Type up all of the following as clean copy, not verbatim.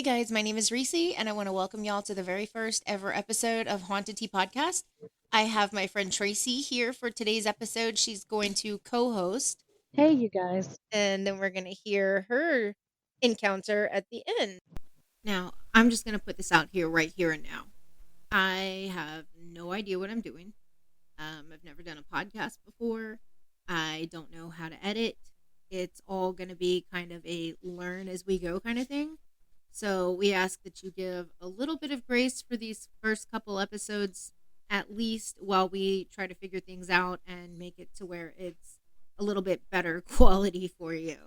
guys, my name is Reese, and I want to welcome y'all to the very first ever episode of Haunted Tea Podcast. I have my friend Tracy here for today's episode. She's going to co host, Hey, you guys. and then we're going to hear her encounter at the end. Now, I'm just going to put this out here right here and now. I have no idea what I'm doing. I've never done a podcast before. I don't know how to edit. It's all going to be kind of a learn as we go kind of thing. So we ask that you give a little bit of grace for these first couple episodes, at least while we try to figure things out and make it to where it's a little bit better quality for you.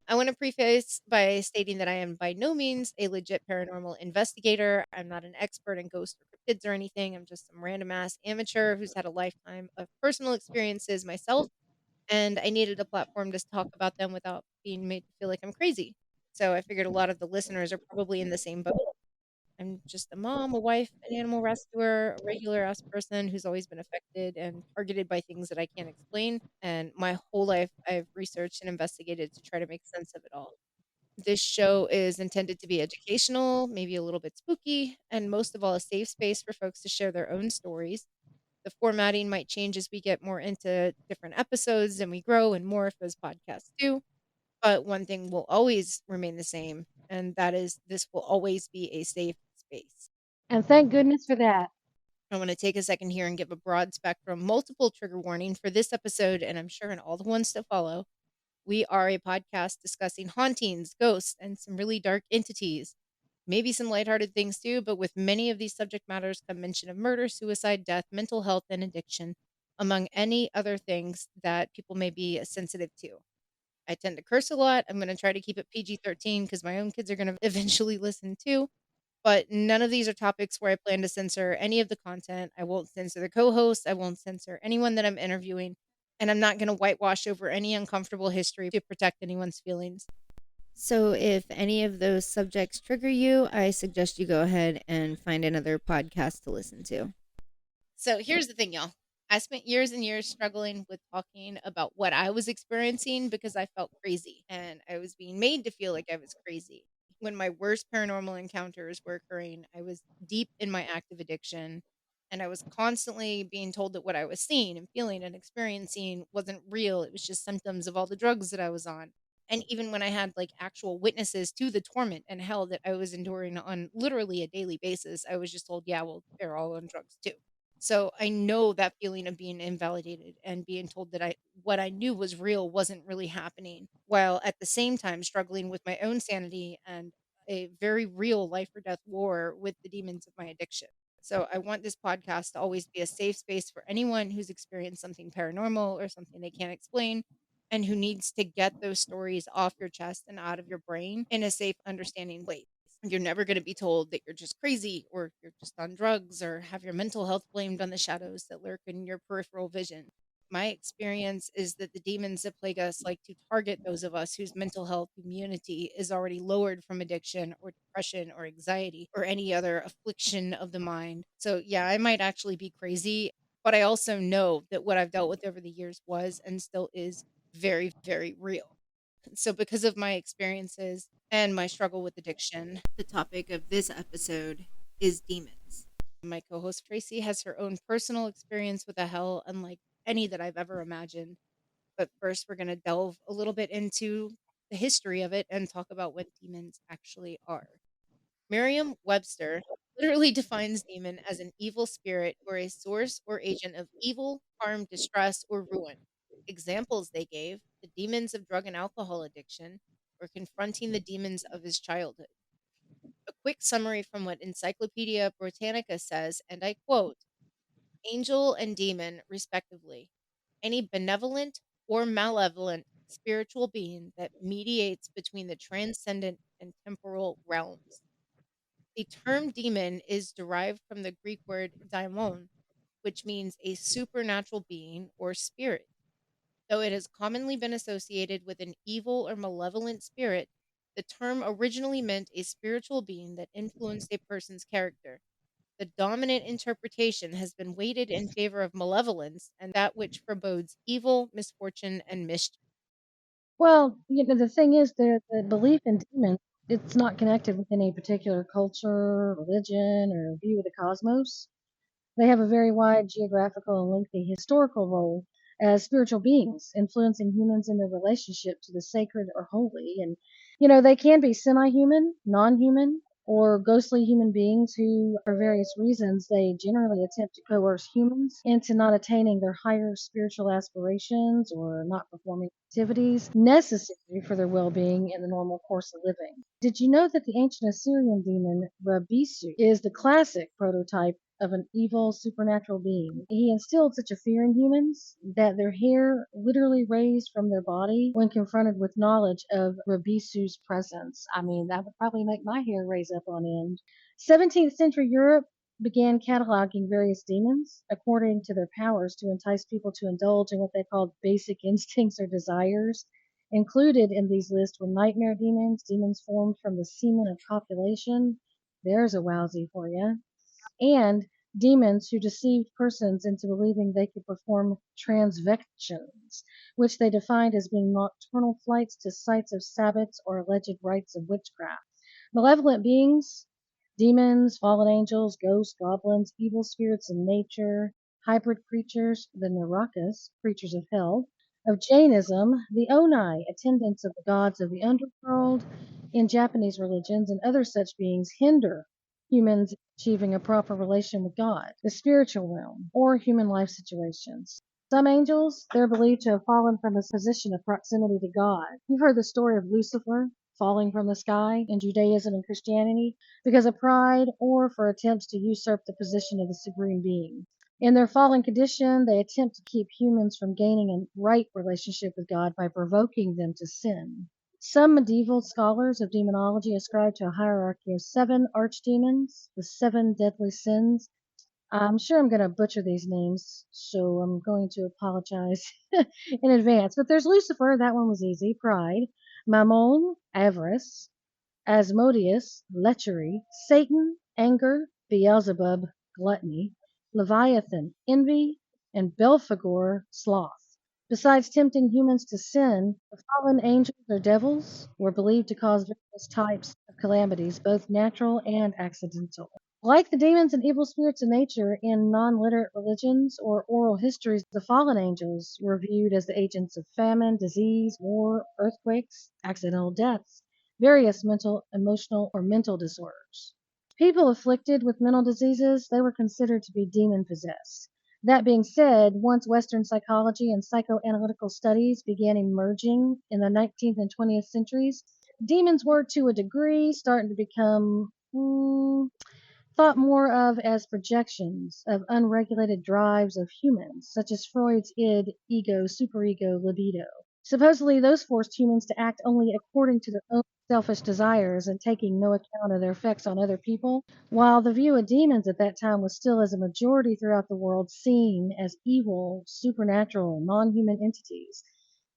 I want to preface by stating that I am by no means a legit paranormal investigator. I'm not an expert in ghosts or cryptids or anything. I'm just some random ass amateur who's had a lifetime of personal experiences myself, and I needed a platform to talk about them without being made to feel like I'm crazy. So I figured a lot of the listeners are probably in the same boat. I'm just a mom, a wife, an animal rescuer, a regular ass person who's always been affected and targeted by things that I can't explain. And my whole life, I've researched and investigated to try to make sense of it all. This show is intended to be educational, maybe a little bit spooky, and most of all, a safe space for folks to share their own stories. The formatting might change as we get more into different episodes and we grow and morph as podcasts do. But one thing will always remain the same, and that is this will always be a safe space. And thank goodness for that. I want to take a second here and give a broad spectrum, multiple trigger warning for this episode, and I'm sure in all the ones to follow. We are a podcast discussing hauntings, ghosts, and some really dark entities. Maybe some lighthearted things too, but with many of these subject matters come mention of murder, suicide, death, mental health, and addiction, among any other things that people may be sensitive to. I tend to curse a lot. I'm going to try to keep it PG-13 because my own kids are going to eventually listen too. But none of these are topics where I plan to censor any of the content. I won't censor the co host. I won't censor anyone that I'm interviewing. And I'm not going to whitewash over any uncomfortable history to protect anyone's feelings. So, if any of those subjects trigger you, I suggest you go ahead and find another podcast to listen to. So, here's the thing, y'all. I spent years and years struggling with talking about what I was experiencing because I felt crazy and I was being made to feel like I was crazy. When my worst paranormal encounters were occurring, I was deep in my active addiction and I was constantly being told that what I was seeing and feeling and experiencing wasn't real. It was just symptoms of all the drugs that I was on. And even when I had like actual witnesses to the torment and hell that I was enduring on literally a daily basis, I was just told, yeah, well, they're all on drugs too. So I know that feeling of being invalidated and being told that I what I knew was real wasn't really happening, while at the same time struggling with my own sanity and a very real life or death war with the demons of my addiction. So I want this podcast to always be a safe space for anyone who's experienced something paranormal or something they can't explain and who needs to get those stories off your chest and out of your brain in a safe, understanding way. You're never going to be told that you're just crazy or you're just on drugs or have your mental health blamed on the shadows that lurk in your peripheral vision. My experience is that the demons that plague us like to target those of us whose mental health immunity is already lowered from addiction or depression or anxiety or any other affliction of the mind. So, yeah, I might actually be crazy, but I also know that what I've dealt with over the years was and still is very, very real. So, because of my experiences and my struggle with addiction, the topic of this episode is demons. My co host Tracy has her own personal experience with a hell unlike any that I've ever imagined. But first, we're going to delve a little bit into the history of it and talk about what demons actually are. Merriam Webster literally defines demon as an evil spirit or a source or agent of evil, harm, distress, or ruin. Examples they gave the demons of drug and alcohol addiction or confronting the demons of his childhood. A quick summary from what Encyclopedia Britannica says, and I quote angel and demon, respectively, any benevolent or malevolent spiritual being that mediates between the transcendent and temporal realms. The term demon is derived from the Greek word daimon, which means a supernatural being or spirit. Though it has commonly been associated with an evil or malevolent spirit, the term originally meant a spiritual being that influenced a person's character. The dominant interpretation has been weighted in favor of malevolence and that which forebodes evil, misfortune, and mischief. Well, the thing is, the belief in demons. It's not connected with any particular culture, religion, or view of the cosmos. They have a very wide geographical and lengthy historical role as spiritual beings, influencing humans in their relationship to the sacred or holy. And, they can be semi human, non human, or ghostly human beings who, for various reasons, they generally attempt to coerce humans into not attaining their higher spiritual aspirations or not performing activities necessary for their well being in the normal course of living. Did you know that the ancient Assyrian demon Rabisu is the classic prototype of an evil supernatural being? He instilled such a fear in humans that their hair literally raised from their body when confronted with knowledge of Rabisu's presence. I mean, that would probably make my hair raise up on end. 17th century Europe began cataloging various demons according to their powers to entice people to indulge in what they called basic instincts or desires. Included in these lists were nightmare demons, demons formed from the semen of copulation. There's a wowsy for you. And demons who deceived persons into believing they could perform transvections, which they defined as being nocturnal flights to sites of sabbats or alleged rites of witchcraft. Malevolent beings, demons, fallen angels, ghosts, goblins, evil spirits in nature, hybrid creatures, the Narakas, creatures of hell, of Jainism, the Onai, attendants of the gods of the underworld in Japanese religions, and other such beings hinder humans achieving a proper relation with God, the spiritual realm, or human life situations. Some angels, they're believed to have fallen from a position of proximity to God. You've heard the story of Lucifer falling from the sky in Judaism and Christianity because of pride or for attempts to usurp the position of the supreme being. In their fallen condition, they attempt to keep humans from gaining a right relationship with God by provoking them to sin. Some medieval scholars of demonology ascribe to a hierarchy of seven archdemons, the seven deadly sins. I'm sure I'm going to butcher these names, so I'm going to apologize in advance. But there's Lucifer, that one was easy, pride, Mammon, avarice, Asmodeus, lechery; Satan, anger; Beelzebub, gluttony; Leviathan, envy; and Belphegor, sloth. Besides tempting humans to sin, the fallen angels or devils were believed to cause various types of calamities, both natural and accidental. Like the demons and evil spirits of nature in non literate religions or oral histories, the fallen angels were viewed as the agents of famine, disease, war, earthquakes, accidental deaths, various mental, emotional, or mental disorders. People afflicted with mental diseases, they were considered to be demon possessed. That being said, once Western psychology and psychoanalytical studies began emerging in the 19th and 20th centuries, demons were to a degree starting to become thought more of as projections of unregulated drives of humans, such as Freud's id, ego, superego, libido. Supposedly, those forced humans to act only according to their own selfish desires and taking no account of their effects on other people, while the view of demons at that time was still as a majority throughout the world seen as evil, supernatural, non human entities.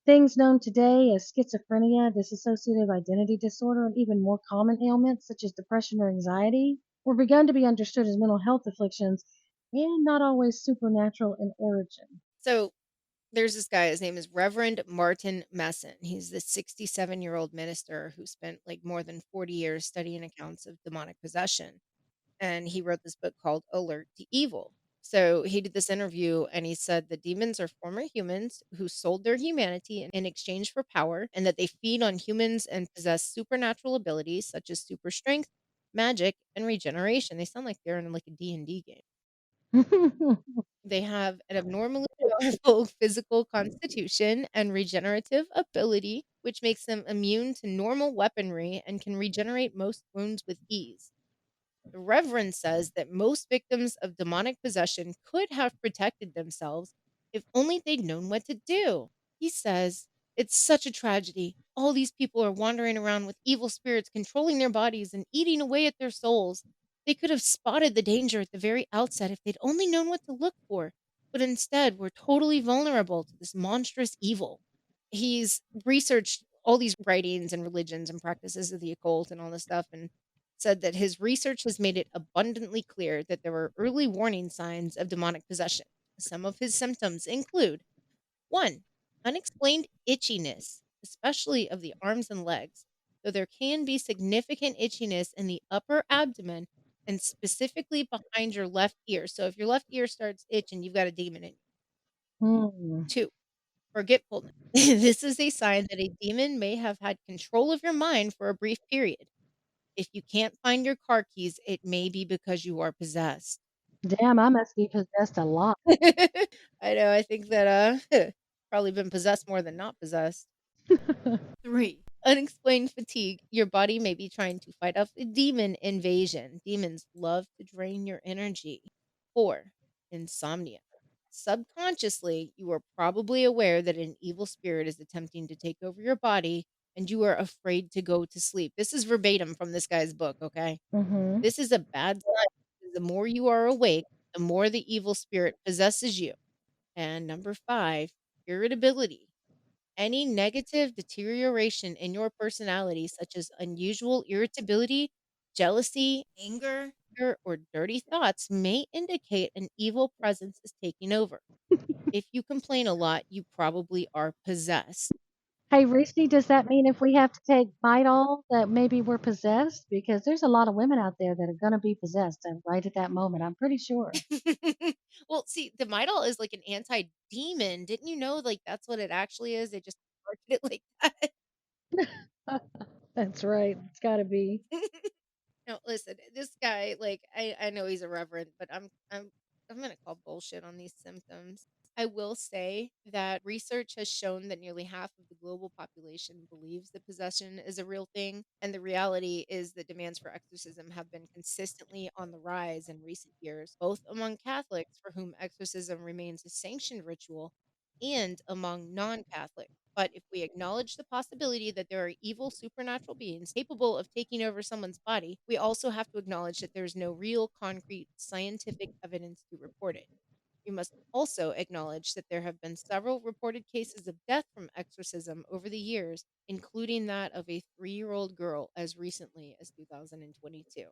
Things known today as schizophrenia, dissociative identity disorder, and even more common ailments such as depression or anxiety were begun to be understood as mental health afflictions and not always supernatural in origin. So there's this guy, his name is Reverend Martin Messon. He's this 67-year-old minister who spent like more than 40 years studying accounts of demonic possession. And he wrote this book called Alert to Evil. So he did this interview and he said the demons are former humans who sold their humanity in exchange for power, and that they feed on humans and possess supernatural abilities such as super strength, magic, and regeneration. They sound like they're in like a D&D game. They have an abnormally powerful physical constitution and regenerative ability, which makes them immune to normal weaponry and can regenerate most wounds with ease. The Reverend says that most victims of demonic possession could have protected themselves if only they'd known what to do. He says, it's such a tragedy. All these people are wandering around with evil spirits controlling their bodies and eating away at their souls. They could have spotted the danger at the very outset if they'd only known what to look for, but instead were totally vulnerable to this monstrous evil. He's researched all these writings and religions and practices of the occult and all this stuff, and said that his research has made it abundantly clear that there were early warning signs of demonic possession. Some of his symptoms include: 1. Unexplained itchiness, especially of the arms and legs. So there can be significant itchiness in the upper abdomen and specifically behind your left ear. So if your left ear starts itching, you've got a demon in you. Hmm. 2, forgetfulness. This is a sign that a demon may have had control of your mind for a brief period. If you can't find your car keys, it may be because you are possessed. Damn, I must be possessed a lot. I know, I think that, probably been possessed more than not possessed. 3, unexplained fatigue. Your body may be trying to fight off a demon invasion. Demons love to drain your energy. 4, insomnia. Subconsciously, you are probably aware that an evil spirit is attempting to take over your body and you are afraid to go to sleep. This is verbatim from this guy's book, okay? Hmm. This is a bad sign because the more you are awake, the more the evil spirit possesses you. And number 5, irritability. Any negative deterioration in your personality, such as unusual irritability, jealousy, anger, or dirty thoughts, may indicate an evil presence is taking over. If you complain a lot, you probably are possessed. Hey, Risky, does that mean if we have to take Midol that maybe we're possessed? Because there's a lot of women out there that are gonna be possessed right at that moment. I'm pretty sure. Well, see, the Midol is like an anti-demon. Didn't you know, like, that's what it actually is? They just market it like that. That's right. It's got to be. No, listen, this guy, like, I know he's a reverend, but I'm gonna call bullshit on these symptoms. I will say that research has shown that nearly half of the global population believes that possession is a real thing, and the reality is that demands for exorcism have been consistently on the rise in recent years, both among Catholics for whom exorcism remains a sanctioned ritual and among non-Catholics. But if we acknowledge the possibility that there are evil supernatural beings capable of taking over someone's body, we also have to acknowledge that there is no real, concrete, scientific evidence to report it. We must also acknowledge that there have been several reported cases of death from exorcism over the years, including that of a 3-year-old girl as recently as 2022.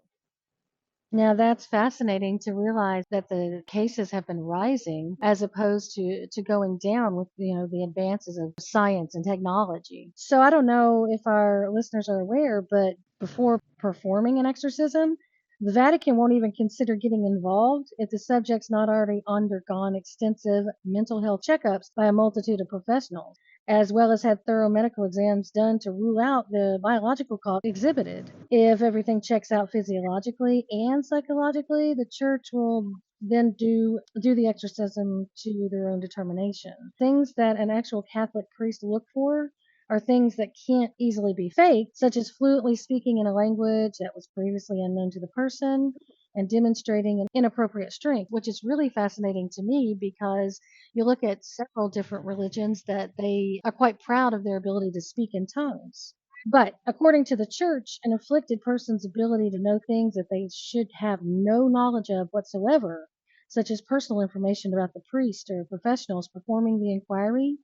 Now that's fascinating to realize that the cases have been rising as opposed to going down with the advances of science and technology. So I don't know if our listeners are aware, but before performing an exorcism, the Vatican won't even consider getting involved if the subject's not already undergone extensive mental health checkups by a multitude of professionals, as well as had thorough medical exams done to rule out the biological cause exhibited. If everything checks out physiologically and psychologically, the church will then do the exorcism to their own determination. Things that an actual Catholic priest look for are things that can't easily be faked, such as fluently speaking in a language that was previously unknown to the person and demonstrating an inappropriate strength, which is really fascinating to me because you look at several different religions that they are quite proud of their ability to speak in tongues. But according to the church, an afflicted person's ability to know things that they should have no knowledge of whatsoever, such as personal information about the priest or professionals performing the inquiry,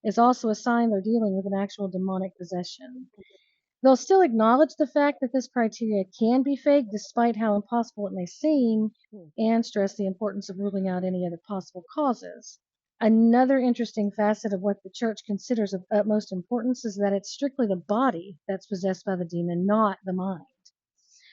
is also a sign they're dealing with an actual demonic possession. They'll still acknowledge the fact that this criteria can be fake, despite how impossible it may seem, and stress the importance of ruling out any other possible causes. Another interesting facet of what the church considers of utmost importance is that it's strictly the body that's possessed by the demon, not the mind.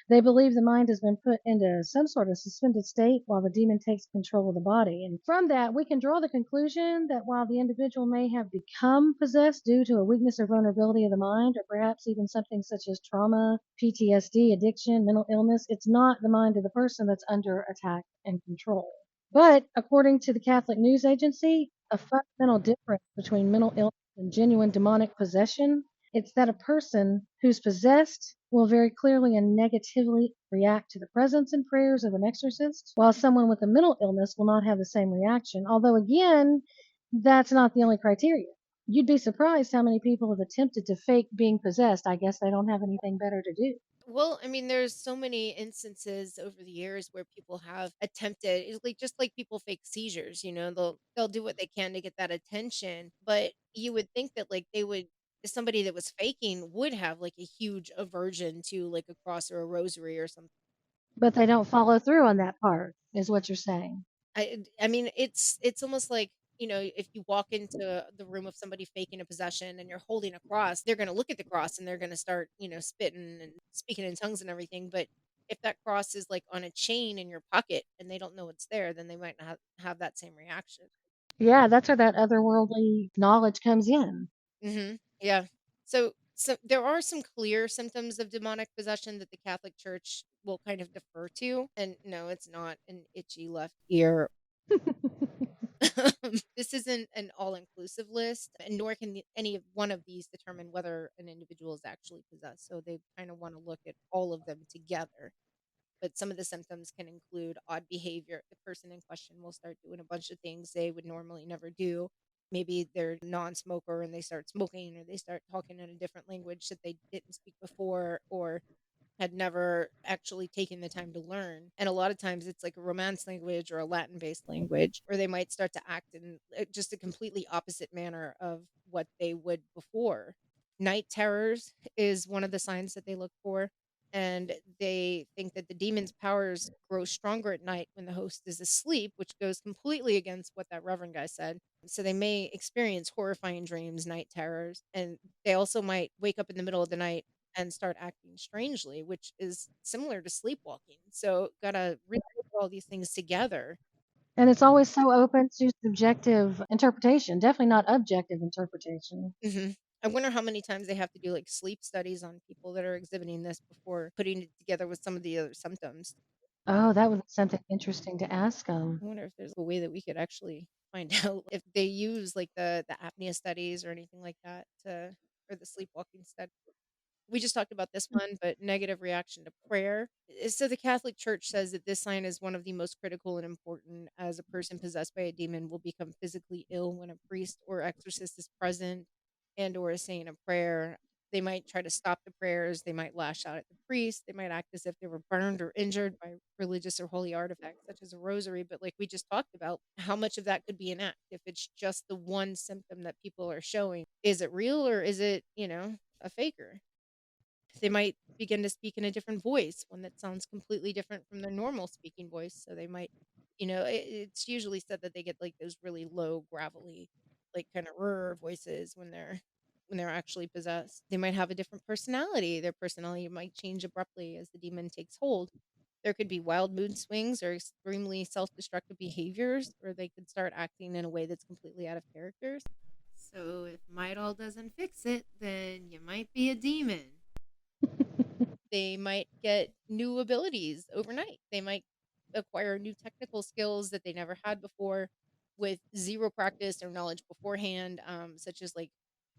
They believe the mind has been put into some sort of suspended state while the demon takes control of the body. And from that, we can draw the conclusion that while the individual may have become possessed due to a weakness or vulnerability of the mind, or perhaps even something such as trauma, PTSD, addiction, mental illness, it's not the mind of the person that's under attack and control. But according to the Catholic News Agency, a fundamental difference between mental illness and genuine demonic possession, it's that a person who's possessed will very clearly and negatively react to the presence and prayers of an exorcist, while someone with a mental illness will not have the same reaction. Although, again, that's not the only criteria. You'd be surprised how many people have attempted to fake being possessed. I guess they don't have anything better to do. Well, I mean, there's so many instances over the years where people have attempted, it's like just like people fake seizures, they'll do what they can to get that attention, but you would think that like they would somebody that was faking would have like a huge aversion to like a cross or a rosary or something. But they don't follow through on that part, is what you're saying. I mean, it's almost like if you walk into the room of somebody faking a possession and you're holding a cross, they're going to look at the cross and they're going to start, spitting and speaking in tongues and everything. But if that cross is like on a chain in your pocket and they don't know it's there, then they might not have that same reaction. Yeah, that's where that otherworldly knowledge comes in. Yeah. So there are some clear symptoms of demonic possession that the Catholic Church will kind of defer to. And no, it's not an itchy left ear. This isn't an all-inclusive list, and nor can any of one of these determine whether an individual is actually possessed. So they kind of want to look at all of them together. But some of the symptoms can include odd behavior. The person in question will start doing a bunch of things they would normally never do. Maybe they're non-smoker and they start smoking, or they start talking in a different language that they didn't speak before, or had never actually taken the time to learn. And a lot of times it's like a Romance language or a Latin based language, or they might start to act in just a completely opposite manner of what they would before. Night terrors is one of the signs that they look for. And they think that the demon's powers grow stronger at night when the host is asleep, which goes completely against what that Reverend guy said. So they may experience horrifying dreams, night terrors, and they also might wake up in the middle of the night and start acting strangely, which is similar to sleepwalking. So, gotta really put all these things together. And it's always so open to subjective interpretation, definitely not objective interpretation. Mhm. I wonder how many times they have to do like sleep studies on people that are exhibiting this before putting it together with some of the other symptoms. Oh, that would be something interesting to ask them. I wonder if there's a way that we could actually find out if they use like the apnea studies or anything like that to, or the sleepwalking study. We just talked about this one, but negative reaction to prayer. So the Catholic Church says that this sign is one of the most critical and important, as a person possessed by a demon will become physically ill when a priest or exorcist is present and or is saying a prayer. They might try to stop the prayers, they might lash out at the priest, they might act as if they were burned or injured by religious or holy artifacts such as a rosary. But like we just talked about, how much of that could be an act if it's just the one symptom that people are showing? Is it real, or is it, a faker? They might begin to speak in a different voice, one that sounds completely different from their normal speaking voice. So they might, it's usually said that they get like those really low, gravelly, like kind of voices when they're actually possessed. They might have a different personality. Their personality might change abruptly as the demon takes hold. There could be wild mood swings or extremely self-destructive behaviors, or they could start acting in a way that's completely out of character. So if Midol doesn't fix it, then you might be a demon. They might get new abilities overnight. They might acquire new technical skills that they never had before with zero practice or knowledge beforehand, such as like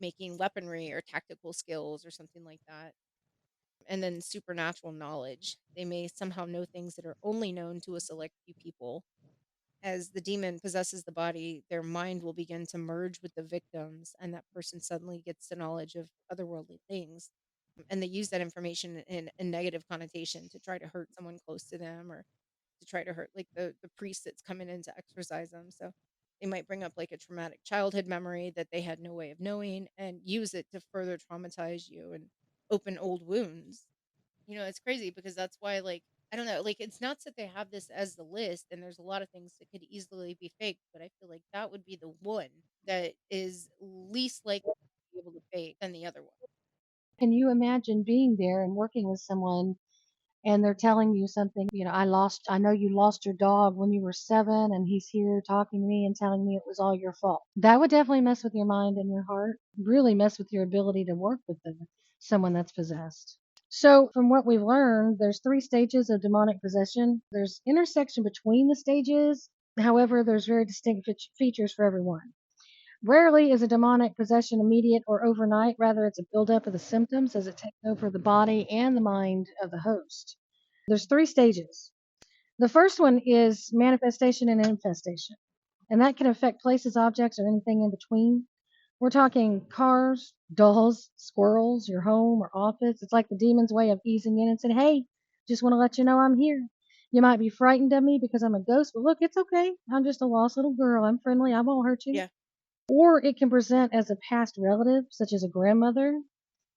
making weaponry or tactical skills or something like that. And then supernatural knowledge. They may somehow know things that are only known to a select few people. As the demon possesses the body, their mind will begin to merge with the victims, and that person suddenly gets the knowledge of otherworldly things. And they use that information in a negative connotation to try to hurt someone close to them, or to try to hurt like the priest that's coming in to exorcise them. So they might bring up like a traumatic childhood memory that they had no way of knowing and use it to further traumatize you and open old wounds. It's crazy because that's why, like, I don't know, like, it's not that they have this as the list, and there's a lot of things that could easily be faked, but I feel like that would be the one that is least likely to be able to fake than the other one. Can you imagine being there and working with someone and they're telling you something, I know you lost your dog when you were 7 and he's here talking to me and telling me it was all your fault. That would definitely mess with your mind and your heart, really mess with your ability to work with someone that's possessed. So, from what we've learned, there's 3 stages of demonic possession. There's intersection between the stages. However, there's very distinct features for everyone. Rarely is a demonic possession immediate or overnight. Rather, it's a buildup of the symptoms as it takes over the body and the mind of the host. There's 3 stages. The first one is manifestation and infestation, and that can affect places, objects, or anything in between. We're talking cars, dolls, squirrels, your home or office. It's like the demon's way of easing in and saying, hey, just want to let you know I'm here. You might be frightened of me because I'm a ghost, but look, it's okay. I'm just a lost little girl. I'm friendly. I won't hurt you. Yeah. Or it can present as a past relative, such as a grandmother.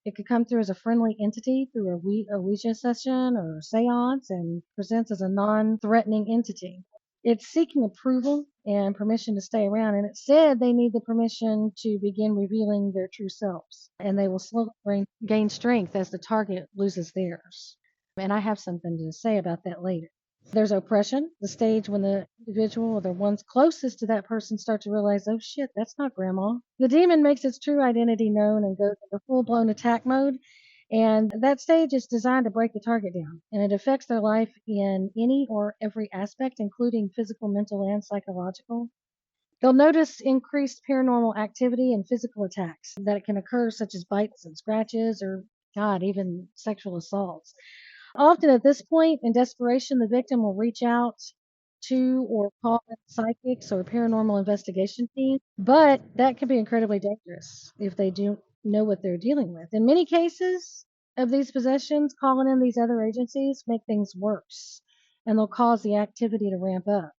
It could come through as a friendly entity through a Ouija session or a seance and presents as a non threatening entity. It's seeking approval and permission to stay around. And it said they need the permission to begin revealing their true selves. And they will slowly gain strength as the target loses theirs. And I have something to say about that later. There's oppression, the stage when the individual or the ones closest to that person start to realize, oh shit, that's not grandma. The demon makes its true identity known and goes into full blown attack mode. And that stage is designed to break the target down. And it affects their life in any or every aspect, including physical, mental, and psychological. They'll notice increased paranormal activity and physical attacks that can occur, such as bites and scratches, or, God, even sexual assaults. Often at this point, in desperation, the victim will reach out to or call in psychics or paranormal investigation teams, but that can be incredibly dangerous if they do know what they're dealing with. In many cases of these possessions, calling in these other agencies make things worse, and they'll cause the activity to ramp up.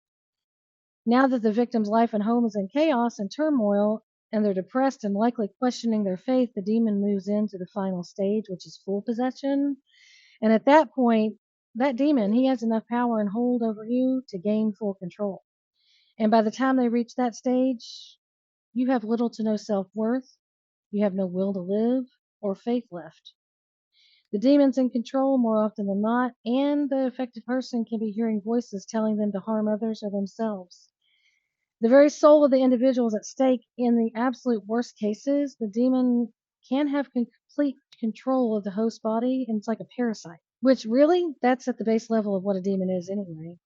Now that the victim's life and home is in chaos and turmoil, and they're depressed and likely questioning their faith, the demon moves into the final stage, which is full possession. And at that point, that demon, he has enough power and hold over you to gain full control. And by the time they reach that stage, you have little to no self worth, you have no will to live or faith left. The demon's in control more often than not, and the affected person can be hearing voices telling them to harm others or themselves. The very soul of the individual is at stake. In the absolute worst cases, the demon can have complete control of the host body, and it's like a parasite, which really, that's at the base level of what a demon is anyway.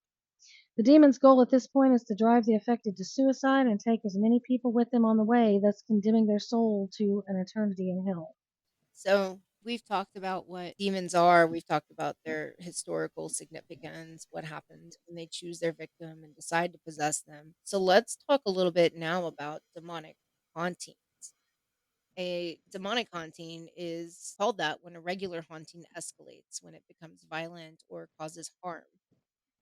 The demon's goal at this point is to drive the affected to suicide and take as many people with them on the way, thus condemning their soul to an eternity in hell. So we've talked about what demons are. We've talked about their historical significance, what happens when they choose their victim and decide to possess them. So let's talk a little bit now about demonic hauntings. A demonic haunting is called that when a regular haunting escalates, when it becomes violent or causes harm.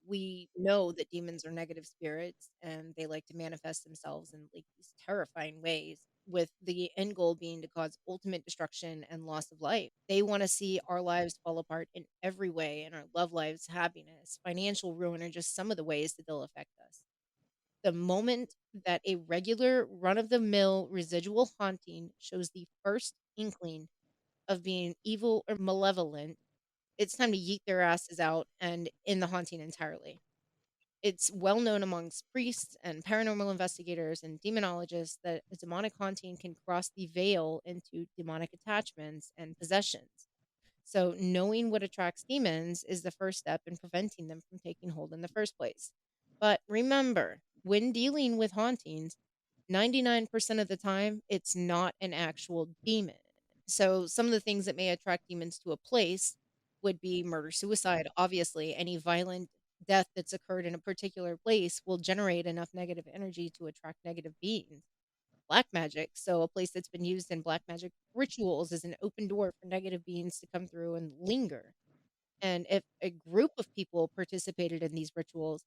We know that demons are negative spirits and they like to manifest themselves in like these terrifying ways, with the end goal being to cause ultimate destruction and loss of life. They want to see our lives fall apart in every way, and our love lives, happiness, financial ruin are just some of the ways that they'll affect us. The moment that a regular run of the mill residual haunting shows the first inkling of being evil or malevolent, it's time to yeet their asses out and end the haunting entirely. It's well known amongst priests and paranormal investigators and demonologists that a demonic haunting can cross the veil into demonic attachments and possessions. So, knowing what attracts demons is the first step in preventing them from taking hold in the first place. But remember, when dealing with hauntings, 99% of the time, it's not an actual demon. So, some of the things that may attract demons to a place would be murder, suicide. Obviously, any violent death that's occurred in a particular place will generate enough negative energy to attract negative beings. Black magic, so a place that's been used in black magic rituals is an open door for negative beings to come through and linger. And if a group of people participated in these rituals,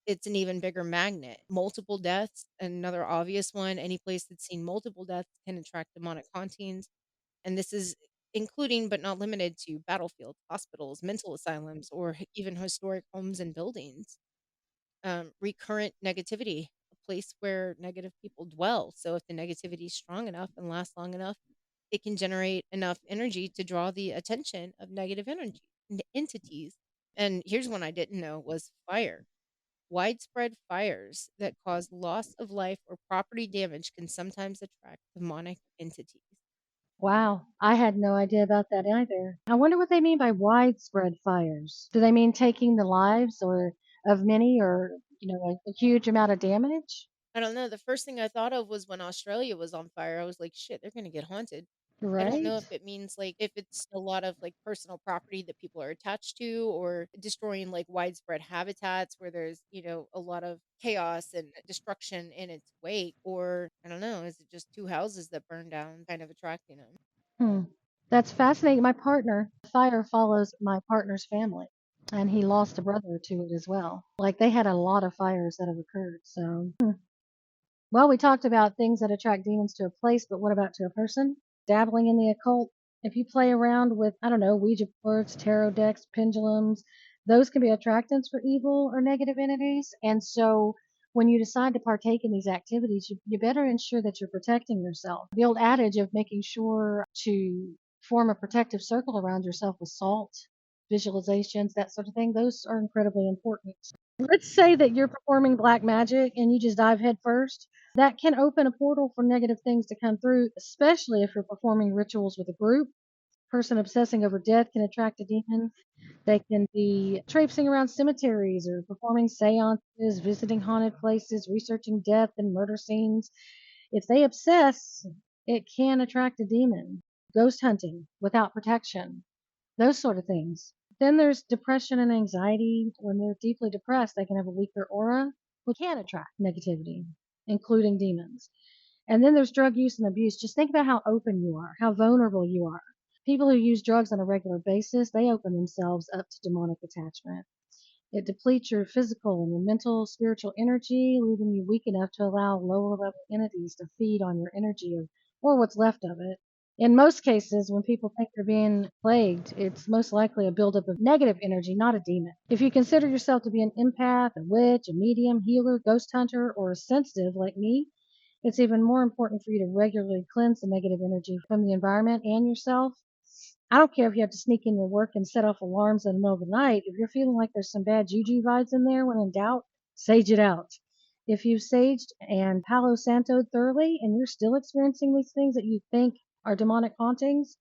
it's an even bigger magnet. Multiple deaths, another obvious one. Any place that's seen multiple deaths can attract demonic hauntings. And this is including but not limited to battlefields, hospitals, mental asylums, or even historic homes and buildings. Recurrent negativity, a place where negative people dwell. So if the negativity is strong enough and lasts long enough, it can generate enough energy to draw the attention of negative energy entities. And here's one I didn't know was fire. Widespread fires that cause loss of life or property damage can sometimes attract demonic entities. Wow, I had no idea about that either. I wonder what they mean by widespread fires. Do they mean taking the lives or of many, or a huge amount of damage? I don't know. The first thing I thought of was when Australia was on fire. I was like, shit, they're going to get haunted. I don't know Right? if it means like if it's a lot of like personal property that people are attached to, or destroying like widespread habitats where there's, a lot of chaos and destruction in its wake. Or I don't know, is it just two houses that burned down kind of attracting them? Hmm. That's fascinating. My partner, fire follows my partner's family, and he lost a brother to it as well. Like they had a lot of fires that have occurred. So, well, we talked about things that attract demons to a place, but what about to a person? Dabbling in the occult. If you play around with, I don't know, Ouija boards, tarot decks, pendulums, those can be attractants for evil or negative entities. And so When you decide to partake in these activities, you better ensure that you're protecting yourself. The old adage of making sure to form a protective circle around yourself with salt, visualizations, that sort of thing, those are incredibly important. Let's say that you're performing black magic and you just dive head first. That can open a portal for negative things to come through, especially if you're performing rituals with a group. Person obsessing over death can attract a demon. They can be traipsing around cemeteries or performing seances, visiting haunted places, researching death and murder scenes. If they obsess, it can attract a demon. Ghost hunting without protection, those sort of things. Then there's depression and anxiety. When they're deeply depressed, they can have a weaker aura, which can attract negativity, including demons. And then there's drug use and abuse. Just think about how open you are, how vulnerable you are. People who use drugs on a regular basis, they open themselves up to demonic attachment. It depletes your physical and your mental, spiritual energy, leaving you weak enough to allow lower level entities to feed on your energy or what's left of it. In most cases, when people think they're being plagued, it's most likely a buildup of negative energy, not a demon. If you consider yourself to be an empath, a witch, a medium, healer, ghost hunter, or a sensitive like me, it's even more important for you to regularly cleanse the negative energy from the environment and yourself. I don't care if you have to sneak in your work and set off alarms in the middle of the night. If you're feeling like there's some bad juju vibes in there, when in doubt, sage it out. If you've saged and Palo Santoed thoroughly and you're still experiencing these things that you think are demonic hauntings,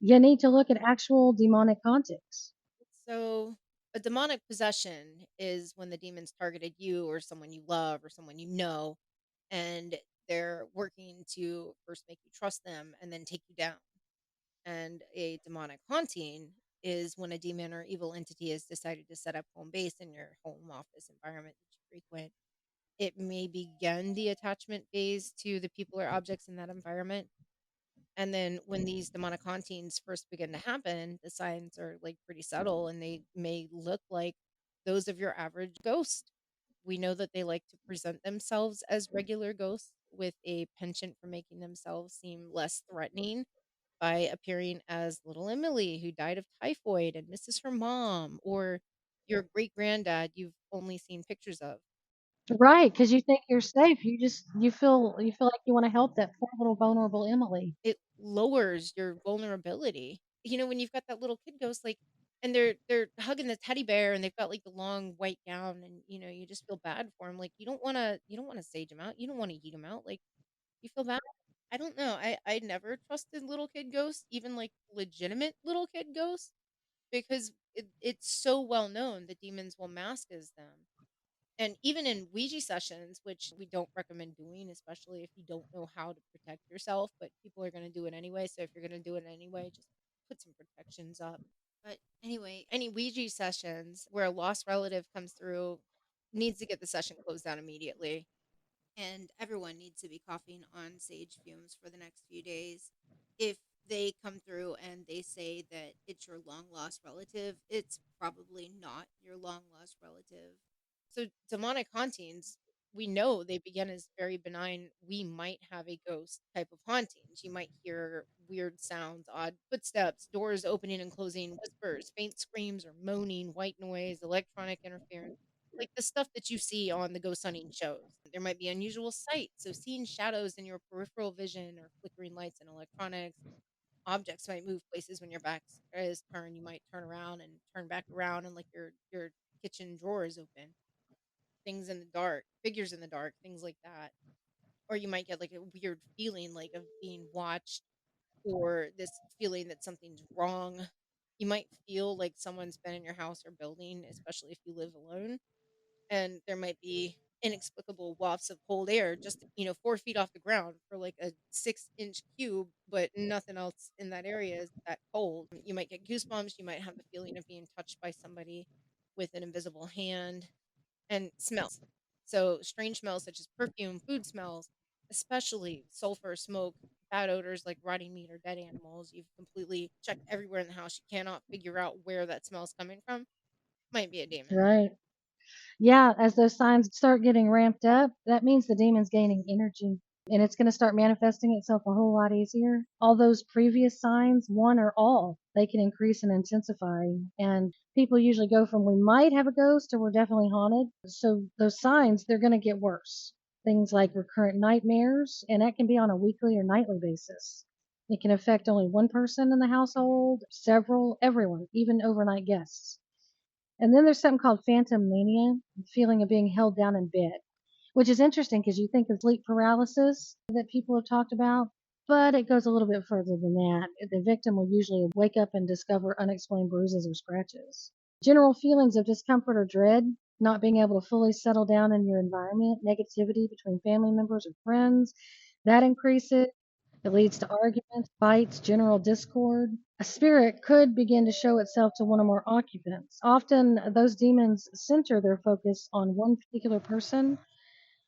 you need to look at actual demonic hauntings. So, a demonic possession is when the demons targeted you or someone you love or someone you know, and they're working to first make you trust them and then take you down. And a demonic haunting is when a demon or evil entity has decided to set up home base in your home office environment that you frequent. It may begin the attachment phase to the people or objects in that environment. And then when these demonic hauntings first begin to happen, the signs are like pretty subtle and they may look like those of your average ghost. We know that they like to present themselves as regular ghosts with a penchant for making themselves seem less threatening by appearing as little Emily who died of typhoid and misses her mom, or your great granddad you've only seen pictures of. Right, because you think you're safe. You feel like you want to help that poor little vulnerable Emily. It lowers your vulnerability. You know, when you've got that little kid ghost, like, and they're hugging the teddy bear and they've got like the long white gown and you just feel bad for him. Like you don't wanna sage him out. You don't wanna eat him out. Like you feel bad. I don't know. I never trusted little kid ghosts, even like legitimate little kid ghosts, because it's so well known that demons will mask as them. And even in Ouija sessions, which we don't recommend doing, especially if you don't know how to protect yourself, but people are going to do it anyway. So if you're going to do it anyway, just put some protections up. But anyway, any Ouija sessions where a lost relative comes through needs to get the session closed down immediately. And everyone needs to be coughing on sage fumes for the next few days. If they come through and they say that it's your long lost relative, it's probably not your long lost relative. So, demonic hauntings, we know they begin as very benign. We might have a ghost type of hauntings. You might hear weird sounds, odd footsteps, doors opening and closing, whispers, faint screams or moaning, white noise, electronic interference, like the stuff that you see on the ghost hunting shows. There might be unusual sights, so seeing shadows in your peripheral vision or flickering lights and electronics. Objects might move places when your back is turned. You might turn around and turn back around, and like your kitchen drawer is open. Things in the dark, figures in the dark, things like that. Or you might get like a weird feeling like of being watched, or this feeling that something's wrong. You might feel like someone's been in your house or building, especially if you live alone, and there might be inexplicable wafts of cold air just 4 feet off the ground for like a 6-inch cube, but nothing else in that area is that cold. You might get goosebumps. You might have the feeling of being touched by somebody with an invisible hand. And smells, so strange smells such as perfume, food smells, especially sulfur, smoke, bad odors like rotting meat or dead animals. You've completely checked everywhere in the house. You cannot figure out where that smell's coming from. Might be a demon. Right. Yeah, as those signs start getting ramped up, that means the demon's gaining energy. and it's going to start manifesting itself a whole lot easier. All those previous signs, one or all, they can increase and intensify. And people usually go from we might have a ghost to we're definitely haunted. So those signs, they're going to get worse. Things like recurrent nightmares, and that can be on a weekly or nightly basis. It can affect only one person in the household, several, everyone, even overnight guests. And then there's something called phantom mania, the feeling of being held down in bed, which is interesting because you think of sleep paralysis that people have talked about, but it goes a little bit further than that. The victim will usually wake up and discover unexplained bruises or scratches. General feelings of discomfort or dread, not being able to fully settle down in your environment, negativity between family members or friends, that increases. It leads to arguments, fights, general discord. A spirit could begin to show itself to one or more occupants. Often, those demons center their focus on one particular person,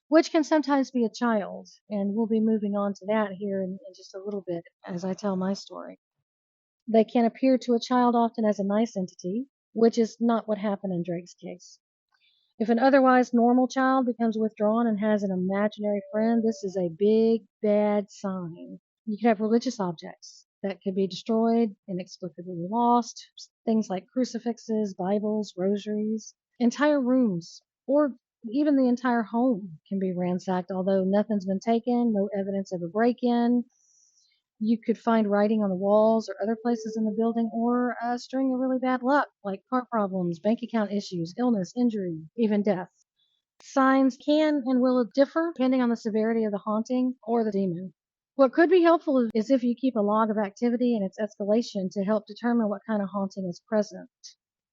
which can sometimes be a child. And we'll be moving on to that here in just a little bit as I tell my story. They can appear to a child often as a nice entity, which is not what happened in Drake's case. If an otherwise normal child becomes withdrawn and has an imaginary friend, this is a big, bad sign. You could have religious objects that could be destroyed, inexplicably lost, things like crucifixes, Bibles, rosaries, entire rooms, or even the entire home can be ransacked, although nothing's been taken, no evidence of a break in. You could find writing on the walls or other places in the building, or a string of really bad luck, like car problems, bank account issues, illness, injury, even death. Signs can and will differ depending on the severity of the haunting or the demon. What could be helpful is if you keep a log of activity and its escalation to help determine what kind of haunting is present.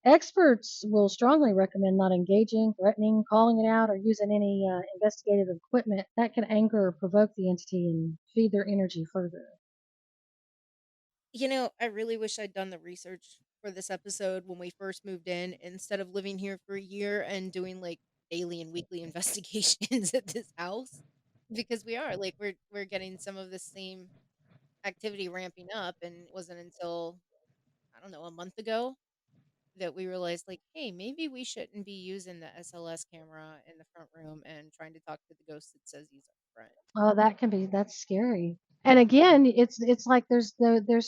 Experts will strongly recommend not engaging, threatening, calling it out, or using any investigative equipment that can anger or provoke the entity and feed their energy further. I really wish I'd done the research for this episode when we first moved in instead of living here for a year and doing like daily and weekly investigations at this house because we're getting some of the same activity ramping up, and it wasn't until I don't know, a month ago that we realized like, hey, maybe we shouldn't be using the SLS camera in the front room and trying to talk to the ghost that says he's up front. Oh, that's scary. And again, it's like there's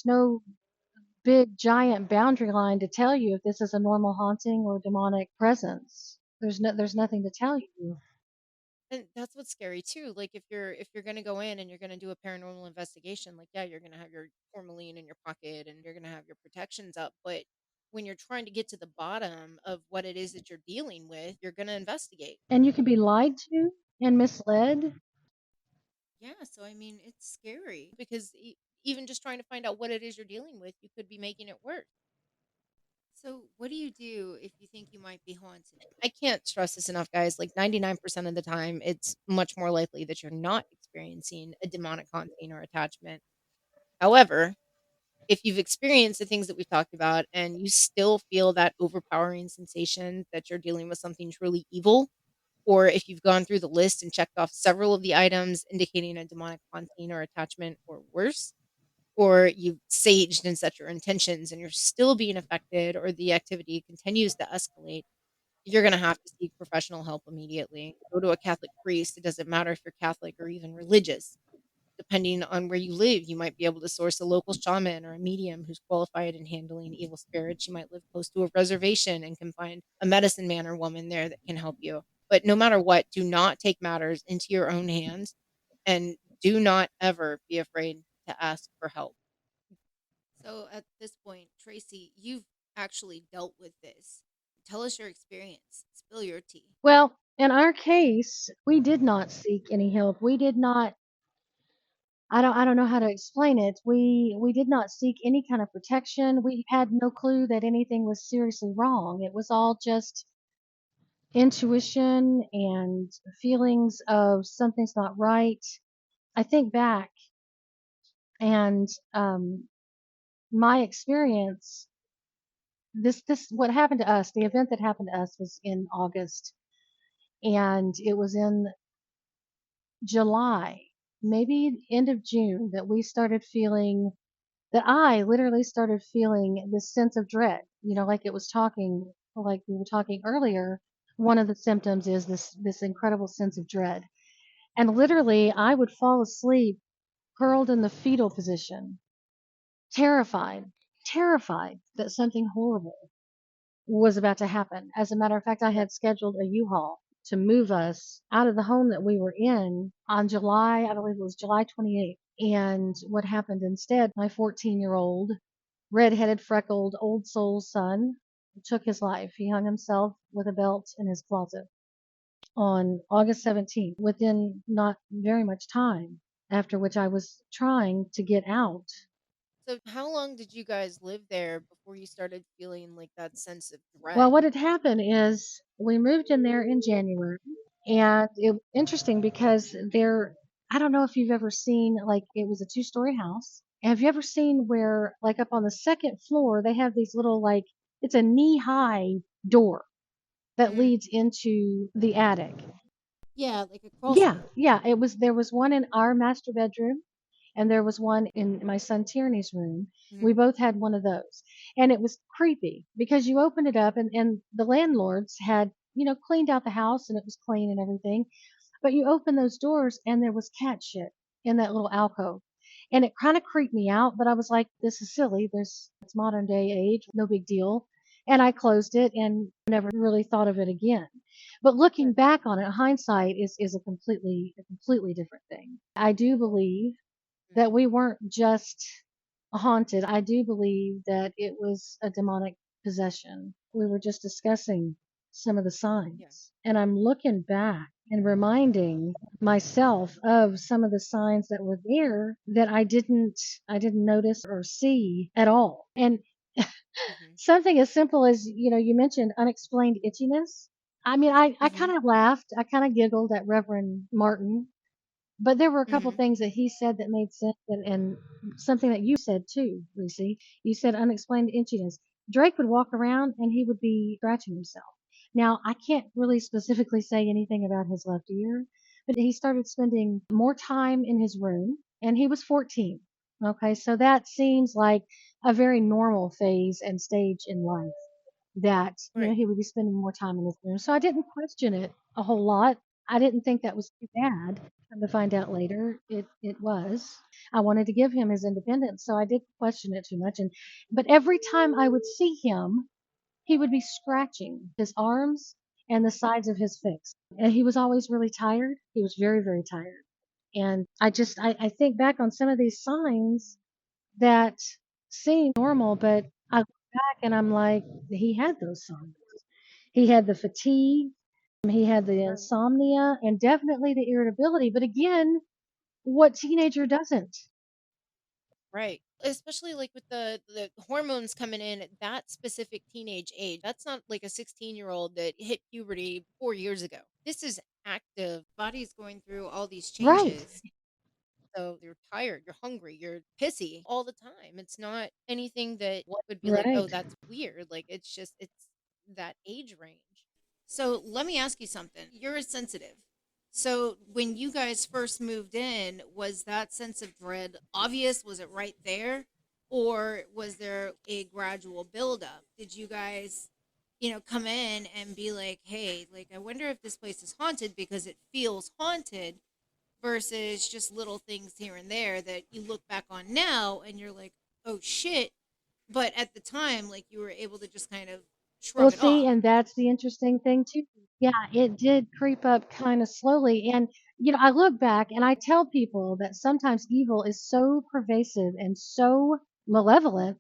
no big giant boundary line to tell you if this is a normal haunting or demonic presence. There's nothing to tell you. And that's what's scary too. Like if you're gonna go in and you're gonna do a paranormal investigation, like yeah, you're gonna have your tourmaline in your pocket and you're gonna have your protections up. But when you're trying to get to the bottom of what it is that you're dealing with, you're gonna investigate. And you can be lied to and misled. Yeah, so I mean, it's scary because even just trying to find out what it is you're dealing with, you could be making it worse. So, what do you do if you think you might be haunted? I can't stress this enough, guys. Like 99% of the time, it's much more likely that you're not experiencing a demonic haunting or attachment. However, if you've experienced the things that we've talked about and you still feel that overpowering sensation that you're dealing with something truly evil, or if you've gone through the list and checked off several of the items indicating a demonic haunting or attachment or worse, or you've saged and set your intentions and you're still being affected or the activity continues to escalate, you're going to have to seek professional help immediately. Go to a Catholic priest. It doesn't matter if you're Catholic or even religious. Depending on where you live, you might be able to source a local shaman or a medium who's qualified in handling evil spirits. You might live close to a reservation and can find a medicine man or woman there that can help you. But no matter what, do not take matters into your own hands and do not ever be afraid to ask for help. So at this point, Tracy, you've actually dealt with this. Tell us your experience. Spill your tea. Well, in our case, we did not seek any help. We did not. I don't know how to explain it. We did not seek any kind of protection. We had no clue that anything was seriously wrong. It was all just intuition and feelings of something's not right. I think back and my experience. This what happened to us. The event that happened to us was in August, and it was in July, maybe end of June, that we started feeling that I literally started feeling this sense of dread. Like it was talking, like we were talking earlier. One of the symptoms is this incredible sense of dread. And literally, I would fall asleep curled in the fetal position, terrified, terrified that something horrible was about to happen. As a matter of fact, I Right. had scheduled a U-Haul to move us out of the home that we were in on July, I believe it was July 28th. And what happened instead, my 14-year-old, red-headed, freckled, old soul son took his life. He hung himself with a belt in his closet on August 17th, within not very much time, after which I was trying to get out. So how long did you guys live there before you started feeling like that sense of Well, dread? what had happened is we moved in there in January, and it was interesting because there, I don't know if you've ever seen, like, it was a two-story house. Have you ever seen where, like, up on the second floor, they have these little, like, it's a knee-high door that Mhm. leads into the attic? Yeah, like a crawl Yeah, space. yeah. There was one in our master bedroom, and there was one in my son Tierney's room. Mhm. We both had one of those. And it was creepy because you opened it up, and the landlords had, cleaned out the house and it was clean and everything. But you open those doors and there was cat shit in that little alcove. And it kind of creeped me out, but I was like, this is silly. It's modern day age, no big deal. And I closed it and never really thought of it again. But looking Sure. back on it, hindsight is a completely different thing. I do believe Mhm. that we weren't just haunted. I do believe that it was a demonic possession. We were just discussing some of the Yeah. signs. And I'm looking back and reminding myself of some of the signs that were there that I didn't notice or see at all. And Mhm. something as simple as, you mentioned unexplained itchiness. I mean, I Mhm. kind of laughed. I kind of giggled at Reverend Martin, but there were a couple Mhm. things that he said that made sense, and something that you said too, Reese. You said unexplained itchiness. Drake would walk around and he would be scratching himself. Now, I can't really specifically say anything about his left ear, but he started spending more time in his room, and he was 14. Okay, so that seems like a very normal phase and stage in life that, Right. he would be spending more time in his room. So I didn't question it a whole lot. I didn't think that was too bad. Come to find out later, it was. I wanted to give him his independence, so I didn't question it too much. And but every time I would see him, he would be scratching his arms and the sides of his face. And he was always really tired. He was very, very tired. And I think back on some of these signs that seem normal, but I look back and I'm like, he had those signs. He had the fatigue, he had the insomnia, and definitely the irritability. But again, what teenager doesn't? Right. Especially like with the hormones coming in at that specific teenage age. That's not like a 16-year-old that hit puberty 4 years ago. This is active. Body's going through all these Right, changes. So you're tired, you're hungry, you're pissy all the time. It's not anything that one would be like, "Oh, right. that's weird." Like it's that age range. So let me ask you something. You're sensitive. So when you guys first moved in, was that sense of dread obvious? Was it right there? Or was there a gradual buildup? Did you guys, come in and be like, hey, like, I wonder if this place is haunted because it feels haunted versus just little things here and there that you look back on now and you're like, oh shit. But at the time, like, you were able to just kind of Well, shrug it see, off. and that's the interesting thing too. Yeah, it did creep up kind of slowly. And, I look back and I tell people that sometimes evil is so pervasive and so malevolent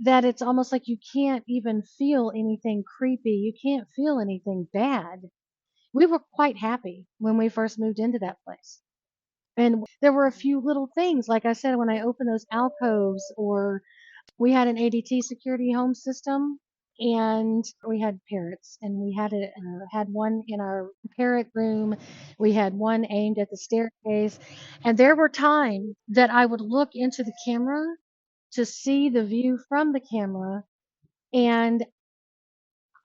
that it's almost like you can't even feel anything creepy. You can't feel anything bad. We were quite happy when we first moved into that place. And there were a Mhm. few little things, like I said, when I opened those alcoves, or we had an ADT security home system, and we had parrots, and we had one in our parrot room. We had one aimed at the staircase, and there were times that I would look into the camera to see the view from the camera, and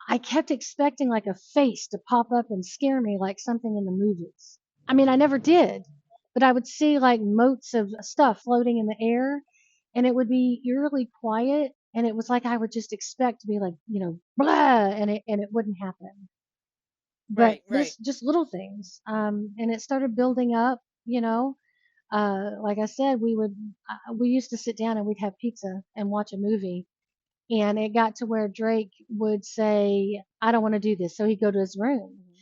I kept expecting like a face to pop up and scare me like something in the movies. I mean, I never did, but I would see like motes of stuff floating in the air, and it would be eerily quiet, and it was like I would just expect to be like, blah, and it wouldn't happen. But Right, right. this just little things, and it started building up. Like I said, we used to sit down and we'd have pizza and watch a movie, and it got to where Drake would say, "I don't want to do this," so he'd go to his room, Mhm.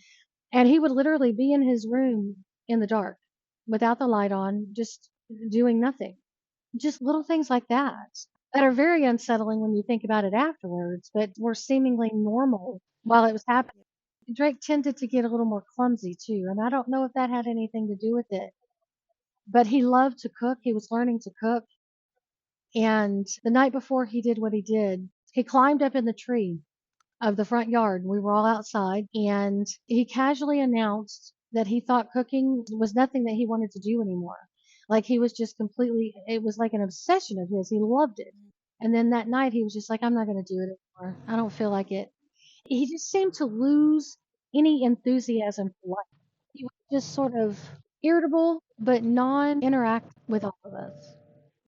and he would literally be in his room in the dark, without the light on, just doing nothing. Just little things like that are very unsettling when you think about it afterwards, but were seemingly normal while it was happening. Yeah. Drake tended to get a little more clumsy too, and I don't know if that had anything to do with it, but he loved to cook. He was learning to cook. And the night before he did what he did, he climbed up in the tree of the front yard. We were all outside, and he casually announced that he thought cooking was nothing that he wanted to do anymore. Like he was just completely, it was like an obsession of his. He loved it. Mhm. And then that night he was just like, I'm not going to do it anymore. I don't feel like it. He just seemed to lose any enthusiasm for life. He was just sort of irritable, but non interact with all of us.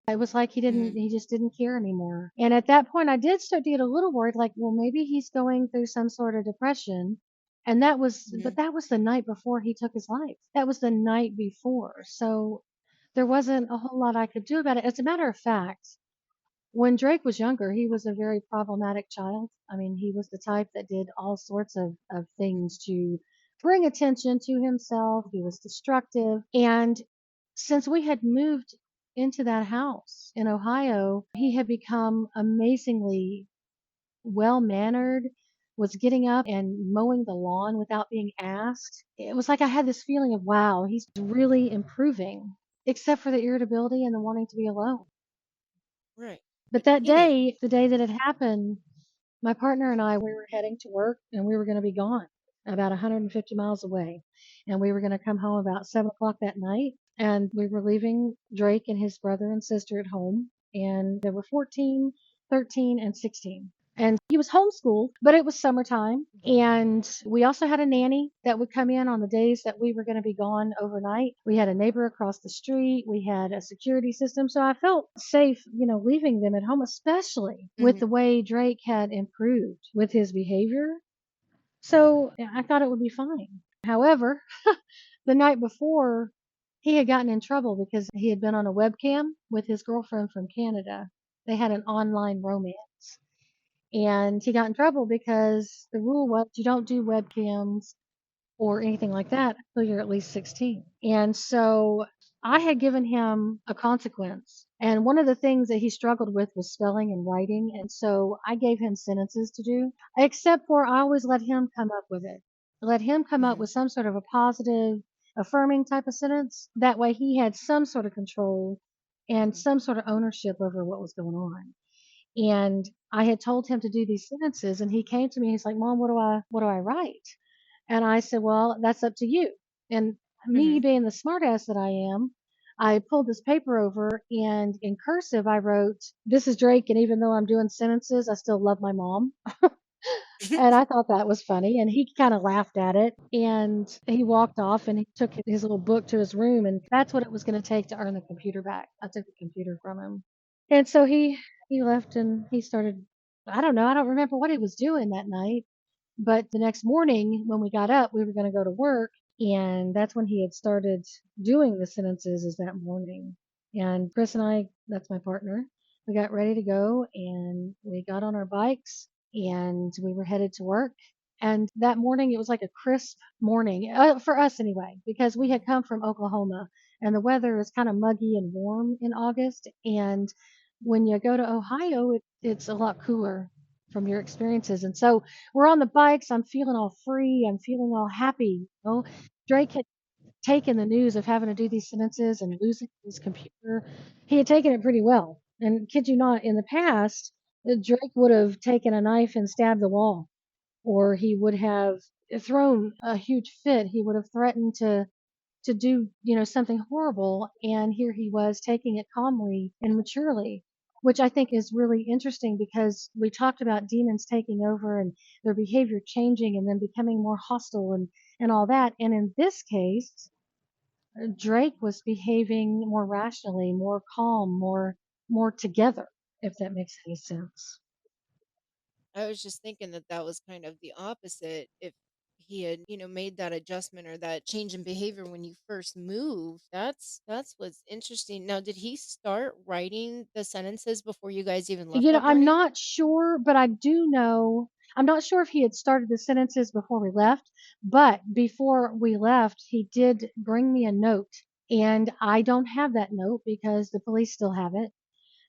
It was like Mhm. he just didn't care anymore. And at that point, I did start to get a little worried, like, well, maybe he's going through some sort of depression. But Mhm. that was the night before he took his life. That was the night before. So there wasn't a whole lot I could do about it. As a matter of fact, when Drake was younger, he was a very problematic child. I mean, he was the type that did all sorts of things to bring attention to himself. He was destructive. And since we had moved into that house in Ohio, he had become amazingly well mannered, was getting up and mowing the lawn without being asked. It was like I had this feeling of, wow, he's really improving, except for the irritability and the wanting to be alone. Right. But A that teenager. day, the day that it happened, my partner and I, we were heading to work and we were going to be gone about 150 miles away. And we were going to come home about 7 o'clock that night. And we were leaving Drake and his brother and sister at home. And they were 14, 13, and 16. And he was homeschooled, but it was summertime. And we also had a nanny that would come in on the days that we were going to be gone overnight. We had a neighbor across the street. We had a security system. So I felt safe, leaving them at home, especially with Mhm. the way Drake had improved with his behavior. So yeah, I thought it would be fine. However, the night before, he had gotten in trouble because he had been on a webcam with his girlfriend from Canada. They had an online romance. And he got in trouble because the rule was you don't do webcams or anything like that until you're at least 16. And so I had given him a consequence. And one of the things that he struggled with was spelling and writing. And so I gave him sentences to do, except for I always let him come up with it. Let him come up Mhm. with some sort of a positive, affirming type of sentence. That way he had some sort of control and Mhm. some sort of ownership over what was going on. And I had told him to do these sentences, and he came to me. He's like, "Mom, what do I write?" And I said, "Well, that's up to you." And me Mhm. being the smartass that I am, I pulled this paper over, and in cursive I wrote, "This is Drake, and even though I'm doing sentences, I still love my mom." And I thought that was funny, and he kind of laughed at it, and he walked off and he took his little book to his room, and that's what it was going to take to earn the computer back. I took the computer from him. And so he left and he started, I don't know, I don't remember what he was doing that night, but the next morning when we got up, we were going to go to work, and that's when he had started doing the sentences is that morning. And Chris and I, that's my partner, we got ready to go and we got on our bikes and we were headed to work. And that morning, it was like a crisp morning, for us anyway, because we had Mhm. come from Oklahoma and the weather is kind of muggy and warm in August. And when you go to Ohio, it's a lot cooler from your experiences. And so we're on the bikes. I'm feeling all free. I'm feeling all happy. Drake had taken the news of having to do these sentences and losing his computer. He had taken it pretty well. And kid you not, in the past, Drake would have taken a knife and stabbed the wall, or he would have thrown a huge fit. He would have threatened to do, something horrible. And here he was taking it calmly and maturely, which I think is really interesting because we talked about demons taking over and their behavior changing and then becoming more hostile and all that. And in this case, Drake was behaving more rationally, more calm, more together, if that makes any sense. I was just thinking that that was kind of the opposite. If he had, made that adjustment or that change in behavior when you first moved. That's what's interesting. Now, did he start writing the sentences before you guys even left that I'm morning? not sure, but I do know I'm not sure if he had started the sentences before we left, but before we left, he did bring me a note. And I don't have that note because the police still have it.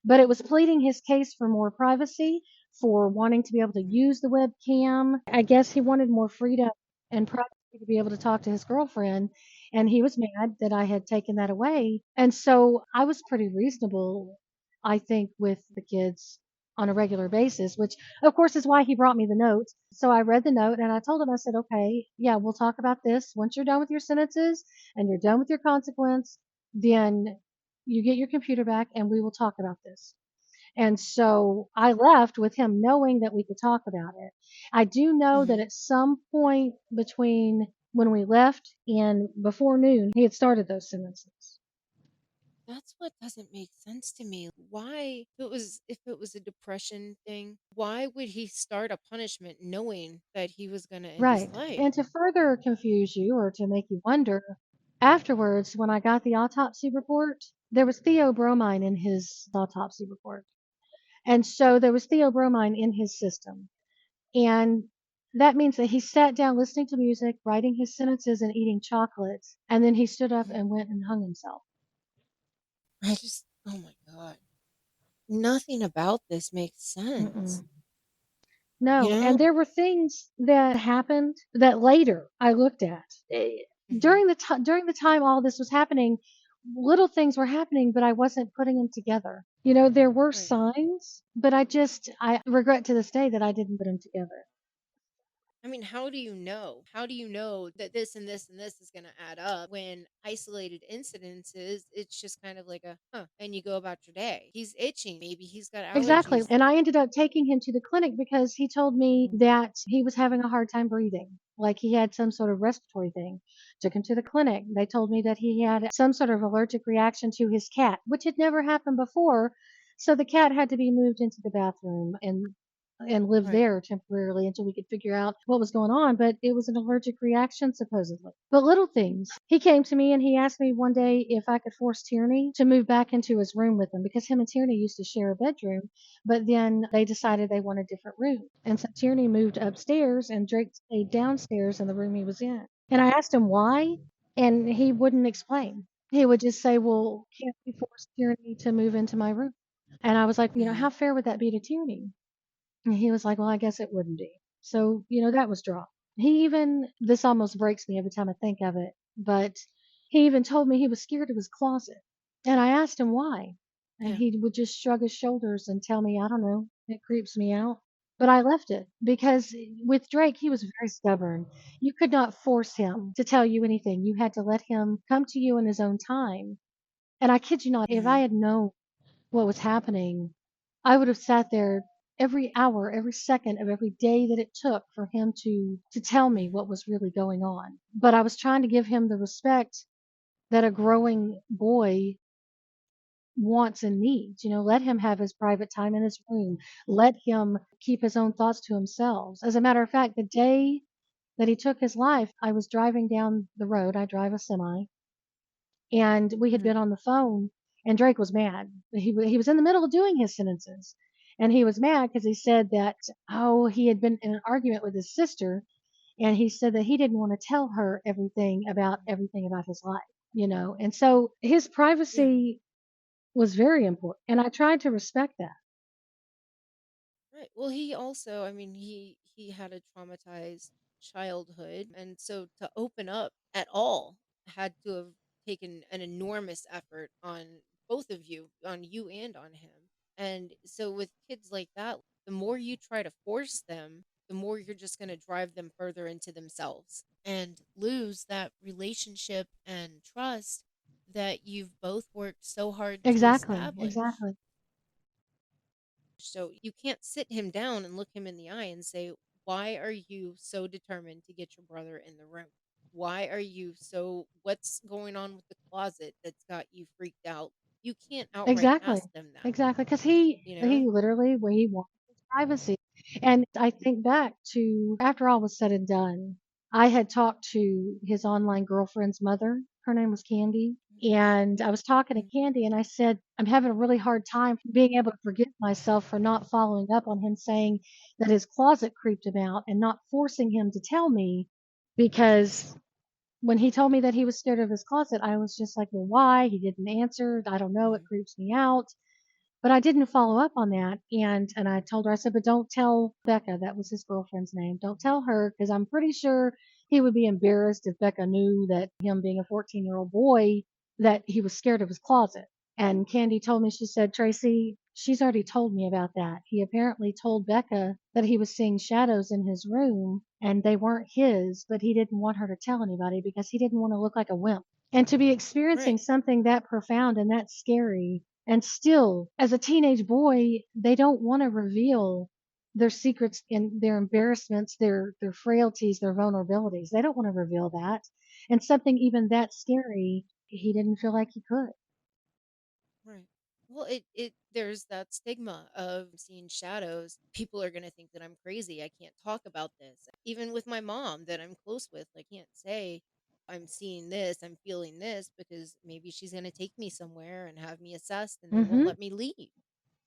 But it was pleading his case for more privacy, for wanting to be able to Mhm. use the webcam. I guess he wanted more freedom and privacy to be able to talk to his girlfriend. And he was mad that I had taken that away. And so I was pretty reasonable, I think, with the kids on a regular basis, which of course is why he brought me the note. So I read the note and I told him, I said, okay, yeah, we'll talk about this. Once you're done with your sentences and you're done with your consequence, then you get your computer back and we will talk about this. And so I left with him knowing that we could talk about it. I do know that Mhm. at some point between when we left and before noon, he had started those sentences. That's what doesn't make sense to me. Why, if it was a depression thing, why would he start a punishment knowing that he was going to end his Right. life? And to further confuse you or to make you wonder, afterwards, when I got the autopsy report, there was theobromine in his autopsy report. And so there was theobromine in his system. And that means that he sat down listening to music, writing his sentences, and eating chocolates. And then he stood up Mhm. and went and hung himself. Oh my God. Nothing about this makes sense. Mm-mm. You No. know? And there were things that happened that later I looked at. Mhm. During the time all this was happening, little things were happening, but I wasn't putting them together. There were Right. signs, but I regret to this day that I didn't put them together. I mean, how do you know? How do you know that this and this and this is going to add up when isolated incidences, it's just kind of like a, huh, and you go about your day. He's itching. Maybe he's got Exactly. allergies. And I ended up taking him to the clinic because he told me Mhm. that he was having a hard time breathing, like he had some sort of respiratory thing. Took him to the clinic. They told me that he had some sort of allergic reaction to his cat, which had never happened before. So the cat had to be moved into the bathroom and live Right. there temporarily until we could figure out what was going on. But it was an allergic reaction, supposedly. But little things. He came to me and he asked me one day if I could force Tierney to move back into his room with him because him and Tierney used to share a bedroom, but then they decided they wanted different rooms. And so Tierney moved upstairs and Drake stayed downstairs in the room he was in. And I asked him why, and he wouldn't explain. He would just say, well, can't we force Tierney to move into my room? And I was like, Hmm. how fair would that be to Tierney? And he was like, well, I guess it wouldn't be. So, that was dropped. This almost breaks me every time I think of it, but he even told me he was scared of his closet. And I asked him why. And Yeah. he would just shrug his shoulders and tell me, I don't know, it creeps me out. But I left it because with Drake, he was very stubborn. You could not force him to tell you anything. You had to let him come to you in his own time. And I kid you not, if I Hmm. had known what was happening, I would have sat there every hour, every second of every day that it took for him to tell me Hmm. what was really going on. But I was trying to give him the respect that a growing boy wants and needs. Let him have his private time in his room. Let him keep his own thoughts to himself. As a matter of fact, the day that he took his life, I was driving down the road. I drive a semi, and we had Hmm. been on the phone, and Drake was mad. He was in the middle of doing his sentences, and he was mad because he said that, oh, he had been in an argument with his sister, and he said that he didn't want to tell her everything about his life, and so his Yeah. privacy was very important, and I tried to respect that. Right. Well, he also, I mean, he had a traumatized childhood, and so to open up at all had to have taken an enormous effort on both of you, on you and on him. And so with kids like that, the more you try to force them, the more you're just going to drive them further into themselves and lose that relationship and trust that you've both worked so hard to Exactly, establish. exactly, So you can't sit him down and look him in the eye and say, why are you so determined to get your brother in the room? Why are you so, what's going on with the closet that's got you freaked out? You can't outright exactly, ask them that, exactly. Because he you know? he literally he wanted his privacy, and I think back to after all was said and done. I had talked to his online girlfriend's mother. Her name was Candy. And I was talking to Mhm. Candy and I said, I'm having a really hard time being able to forgive myself for not following up on him saying that his closet creeped him out and not forcing him to tell me because when he told me that he was scared of his closet, I was just like, well, why? He didn't answer. I don't know. It Mhm. creeps me out. But I didn't follow up on that, and I told her, I said, "But don't tell Becca," that was his girlfriend's name. "Don't tell her, because 'cause I'm pretty sure he would be embarrassed if Becca knew that him being a 14-year-old boy, that he was scared of his closet." And Candy told me, she said, "Tracy, she's already told me about that. He apparently told Becca that he was seeing shadows in his room, and they weren't his, but he didn't want her to tell anybody because he didn't want to look like a wimp." And to be experiencing Right. something that profound and that scary, and still, as a teenage boy, they don't want to reveal their secrets and their embarrassments, their frailties, their vulnerabilities. They don't want to reveal that. And something even that scary, he didn't feel like he could. Right. Well, it there's that stigma of seeing shadows. People are gonna think that I'm crazy. I can't talk about this. Even with my mom that I'm close with, I can't say I'm seeing this, I'm feeling this because maybe she's gonna take me somewhere and have me assessed and they won't Mm-hmm. let me leave.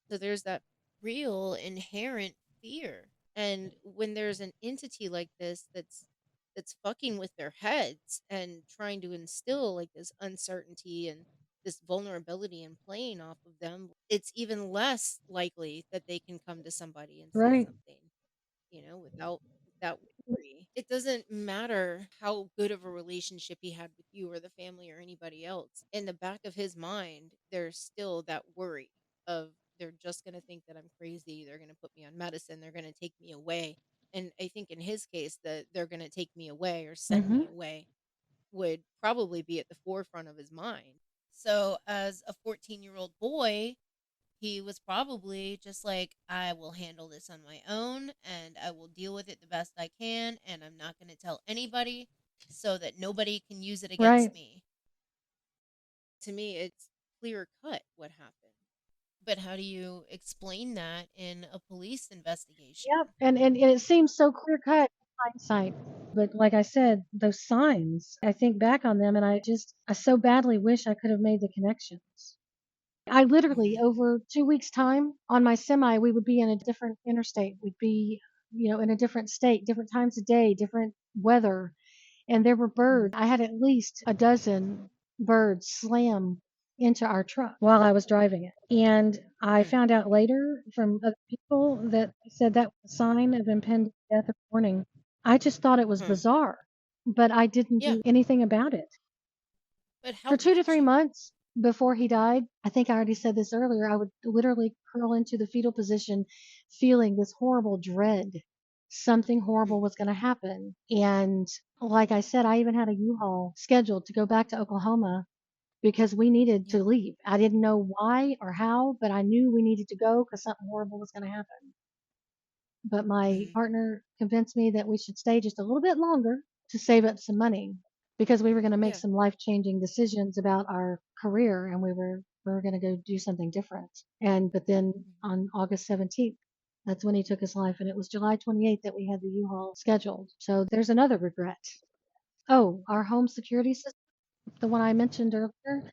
So there's that real inherent fear. And when there's an entity like this that's fucking with their heads and trying to instill like this uncertainty and this vulnerability and playing off of them, it's even less likely that they can come to somebody and say Right. something, without that worry. It doesn't matter how good of a relationship he had with you or the family or anybody else. In the back of his mind, there's still that worry of they're just going to think that I'm crazy. They're going to put me on medicine. They're going to take me away. And I think in his case, that they're going to take me away or send Mm-hmm. me away would probably be at the forefront of his mind. So, as a 14-year-old boy, he was probably just like, I will handle this on my own and I will deal with it the best I can. And I'm not going to tell anybody so that nobody can use it against Right. me. To me, it's clear cut what happened. But how do you explain that in a police investigation? Yep. And it seems so clear cut in hindsight. But like I said, those signs, I think back on them and I so badly wish I could have made the connections. I literally, Hmm. over 2 weeks' time on my semi, we would be in a different interstate. We'd be, in a different state, different times of day, different weather. And there were birds. I had at least a dozen birds slam into our truck while I was driving it. And I Hmm. found out later from other people that said that was a sign of impending death or warning. I just thought it was Hmm. bizarre, but I didn't Yeah. do anything about it. But For how 2 to would 3 you? months before he died, I think I already said this earlier, I would literally curl into the fetal position feeling this horrible dread. Something horrible Hmm. was gonna happen, and like I said, I even had a U-Haul scheduled to go back to Oklahoma because we needed Yeah. to leave. I didn't know why or how, but I knew we needed to go because something horrible was gonna happen. But my Hmm. partner convinced me that we should stay just a little bit longer to save up some money because we were going to make Yeah. some life-changing decisions about our career and we were going to go do something different. And but then Mhm. on August 17th, that's when he took his life and it was July 28th that we had the U-Haul scheduled. So there's another regret. Oh, our home security system, the one I mentioned earlier,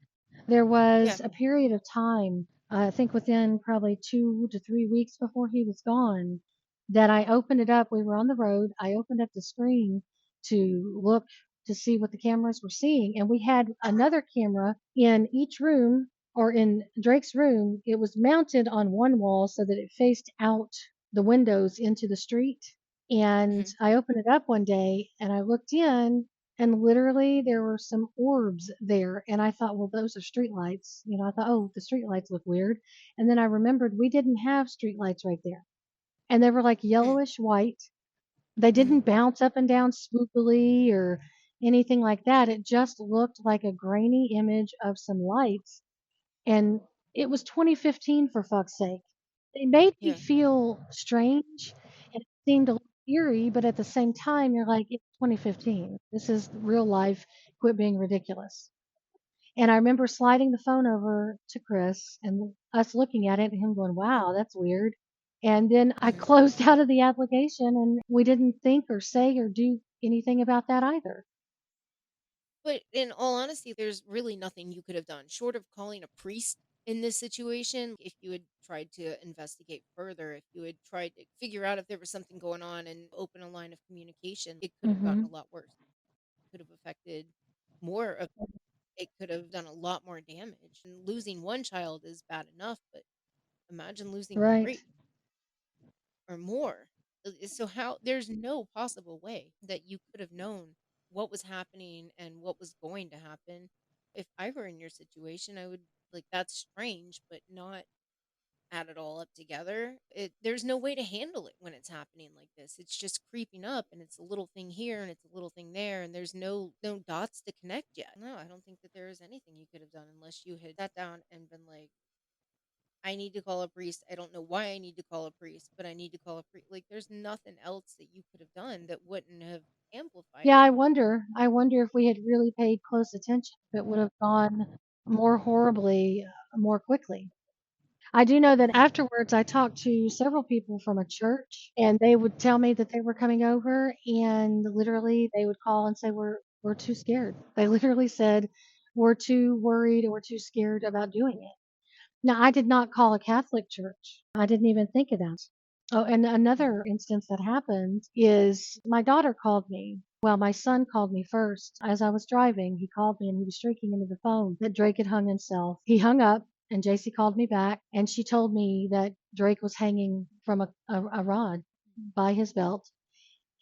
there Yeah. was a period of time, I think within probably 2 to 3 weeks before he was gone, that I opened it up. We were on the road. I opened up the screen to look to see what the cameras were seeing, and we had another camera in each room, or in Drake's room. It was mounted on one wall so that it faced out the windows into the street. And Hmm. I opened it up one day and I looked in, and literally there were some orbs there. And I thought, well, those are street lights. I thought, oh, the street lights look weird. And then I remembered we didn't have street lights right there. And they were like Hmm. yellowish white. They Hmm. didn't bounce up and down spookily or anything like that. It just looked like a grainy image of some lights. And it was 2015, for fuck's sake. They made me Yeah. feel strange and it seemed a little eerie, but at the same time, you're like, it's 2015. This is real life. Quit being ridiculous. And I remember sliding the phone over to Chris and us looking at it and him going, wow, that's weird. And then I Hmm. closed out of the application and we didn't think or say or do anything about that either. But in all honesty, there's really nothing you could have done short of calling a priest in this situation. If you had tried to investigate further, if you had tried to figure out if there was something going on and open a line of communication, it could have gotten a Mhm. lot worse. It could have affected more of it could have done a lot more damage. And losing one child is bad enough, but imagine losing Right. three or more. So how there's no possible way that you could have known what was happening and what was going to happen. If I were in your situation, I would like that's strange, but not add it all up together. There's no way to handle it when it's happening like this. It's just creeping up and it's a little thing here and it's a little thing there and there's no dots to connect yet. No, I don't think that there is anything you could have done unless you had sat down and been like, I need to call a priest. I don't know why I need to call a priest, but I need to call a priest. Like, there's nothing else that you could have done that wouldn't have amplified Yeah, it. I wonder if we had really paid close attention, if it would have gone more horribly, more quickly. I do know that Hmm. afterwards I talked to several people from a church and they would tell me that they were coming over and literally they would call and say we're too scared. They literally said we're too worried or we're too scared about doing it. Now, I did not call a Catholic church. I didn't even think of that. Oh, and Hmm. another instance that happened is my daughter called me. Well, my son called me first. As I was driving, he called me and he was shrieking into the phone that Drake had hung himself. He hung up and JC called me back and she told me that Drake was hanging from a rod by his belt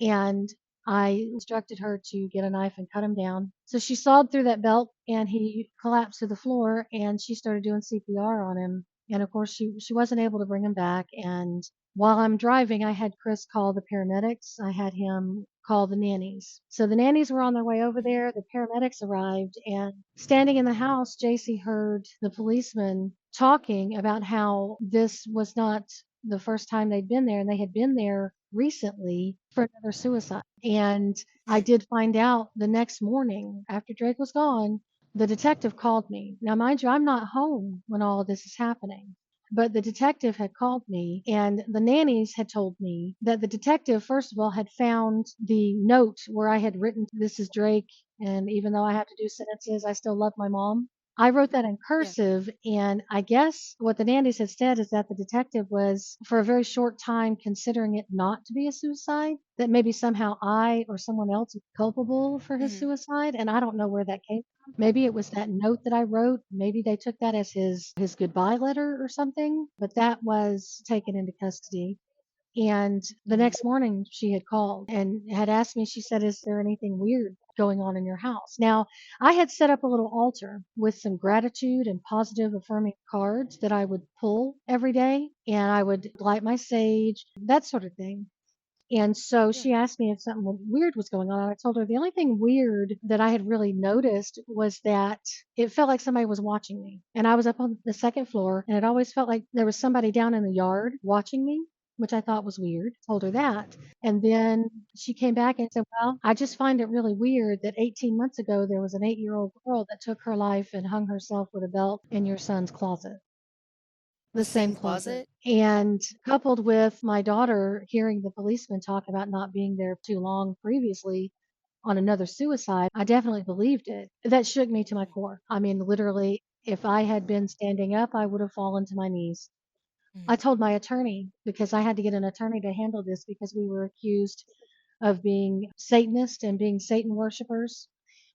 and I instructed her to get a knife and cut him down. So she sawed through that belt and he collapsed to the floor and she started doing CPR on him. And of course she wasn't able to bring him back. And while I'm driving, I had Chris call the paramedics. I had him call the nannies. So the nannies were on their way over Hmm. there. The paramedics arrived and standing in the house, JC heard the policeman talking about how this was not the first time they'd been there and they had been there recently for another suicide. And I Hmm. did find out the next morning after Drake was gone, the detective called me. Now, mind you, I'm not home when all of this is happening. But the detective had called me, and the nannies had told me that the detective, first of all, had found the note where I had written, "This is Drake, and even though I have to do sentences, I still love my mom." I wrote that in Yeah. cursive, and I guess what the nannies had said is that the detective was, for a very short time, considering it not to be a suicide, that maybe somehow I or someone else is culpable for his Hmm. suicide, and I don't know where that came from. Maybe it was that note that I wrote. Maybe they took that as his goodbye letter or something, but that was taken into custody. And the Hmm. next morning she had called and had asked me, she said, "Is there anything weird going on in your house?" Now, I had set up a little altar with some gratitude and positive affirming cards that I would pull every day, and I would light my sage, that sort of thing. And so Yeah. she asked me if something weird was going on. I told her the only thing weird that I had really noticed was that it felt like somebody was watching me. And I was up on the second floor, and it always felt like there was somebody down in the yard watching me, which I thought was weird. Told her that. And then she came back and said, "Well, I just find it really weird that 18 months ago there was an 8-year-old girl that took her life and hung herself with a belt in your son's closet." The The same same closet. closet. And coupled with my daughter hearing the policeman talk about not being there too long previously on another suicide, I definitely believed it. That shook me to my Hmm. core. I mean, literally, if I had been standing up, I would have fallen to my knees. I Hmm. told my attorney because I had to get an attorney to handle this because we were accused of being Satanist and being Satan worshipers.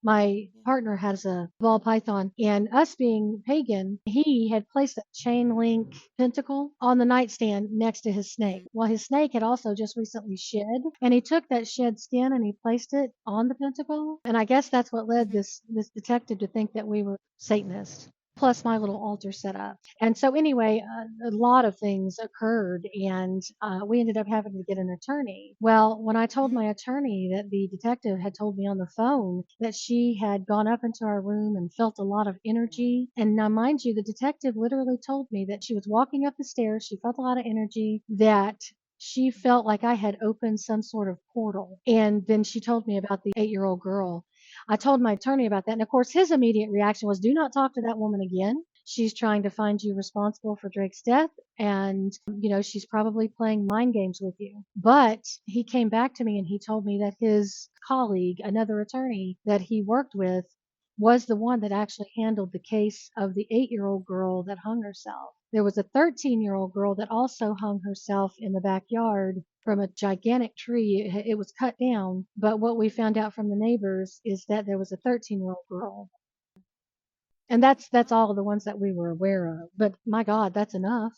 My Yeah. partner has a ball python, and us being pagan, he had placed a chain link pentacle on the nightstand next to his snake. Hmm. Well, his snake had also just recently shed, and he took that shed skin and he placed it on the pentacle. And I guess that's what led Hmm. this detective to think that we were Satanists. Plus my little altar set up. And so, anyway, a lot of things occurred, and we ended up having to get an attorney. Well, when I told Hmm. my attorney that the detective had told me on the phone that she had gone up into our room and felt a lot of energy, and now, mind you, the detective literally told me that she was walking up the stairs, she felt a lot of energy, that she felt like I had opened some sort of portal. And then she told me about the 8-year-old girl. I told my attorney about that. And of course, his immediate reaction was, "Do not talk to that woman again." She's trying to find you responsible for Drake's death, and she's probably playing mind games with you. But he came back to me and he told me that his colleague, another attorney that he worked with, was the one that actually handled the case of the 8-year-old girl that hung herself. There was a 13-year-old girl that also hung herself in the backyard from a gigantic tree. It was cut down, but what we found out from the neighbors is that there was a 13-year-old girl. And that's Wow. all the ones that we were aware of. But my God, that's enough.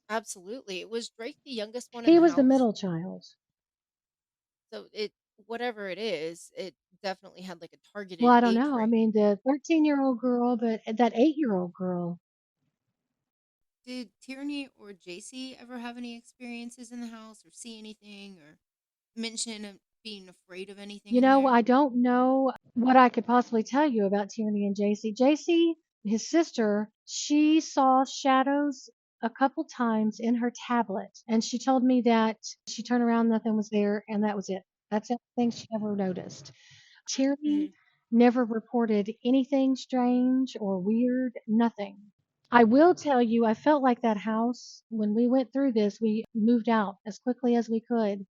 Absolutely. Was Drake the youngest one in He the was the house? middle child. So it whatever it is, it definitely had like a Well, targeted I don't age know. I range. mean, the 13-year-old girl, but that 8-year-old girl, Did Tierney or JC ever have any experiences in the house or see anything or mention of being afraid of anything in there? I don't know what I could possibly tell you about Tierney and JC. JC, his sister, she saw shadows a couple times in her tablet, and she told me that she turned around, nothing was there, and that was it. That's the only thing she ever noticed. Tierney Mhm. never reported anything strange or weird, nothing. I will tell you, I felt like that house, when we went through this, we moved out as quickly as we could.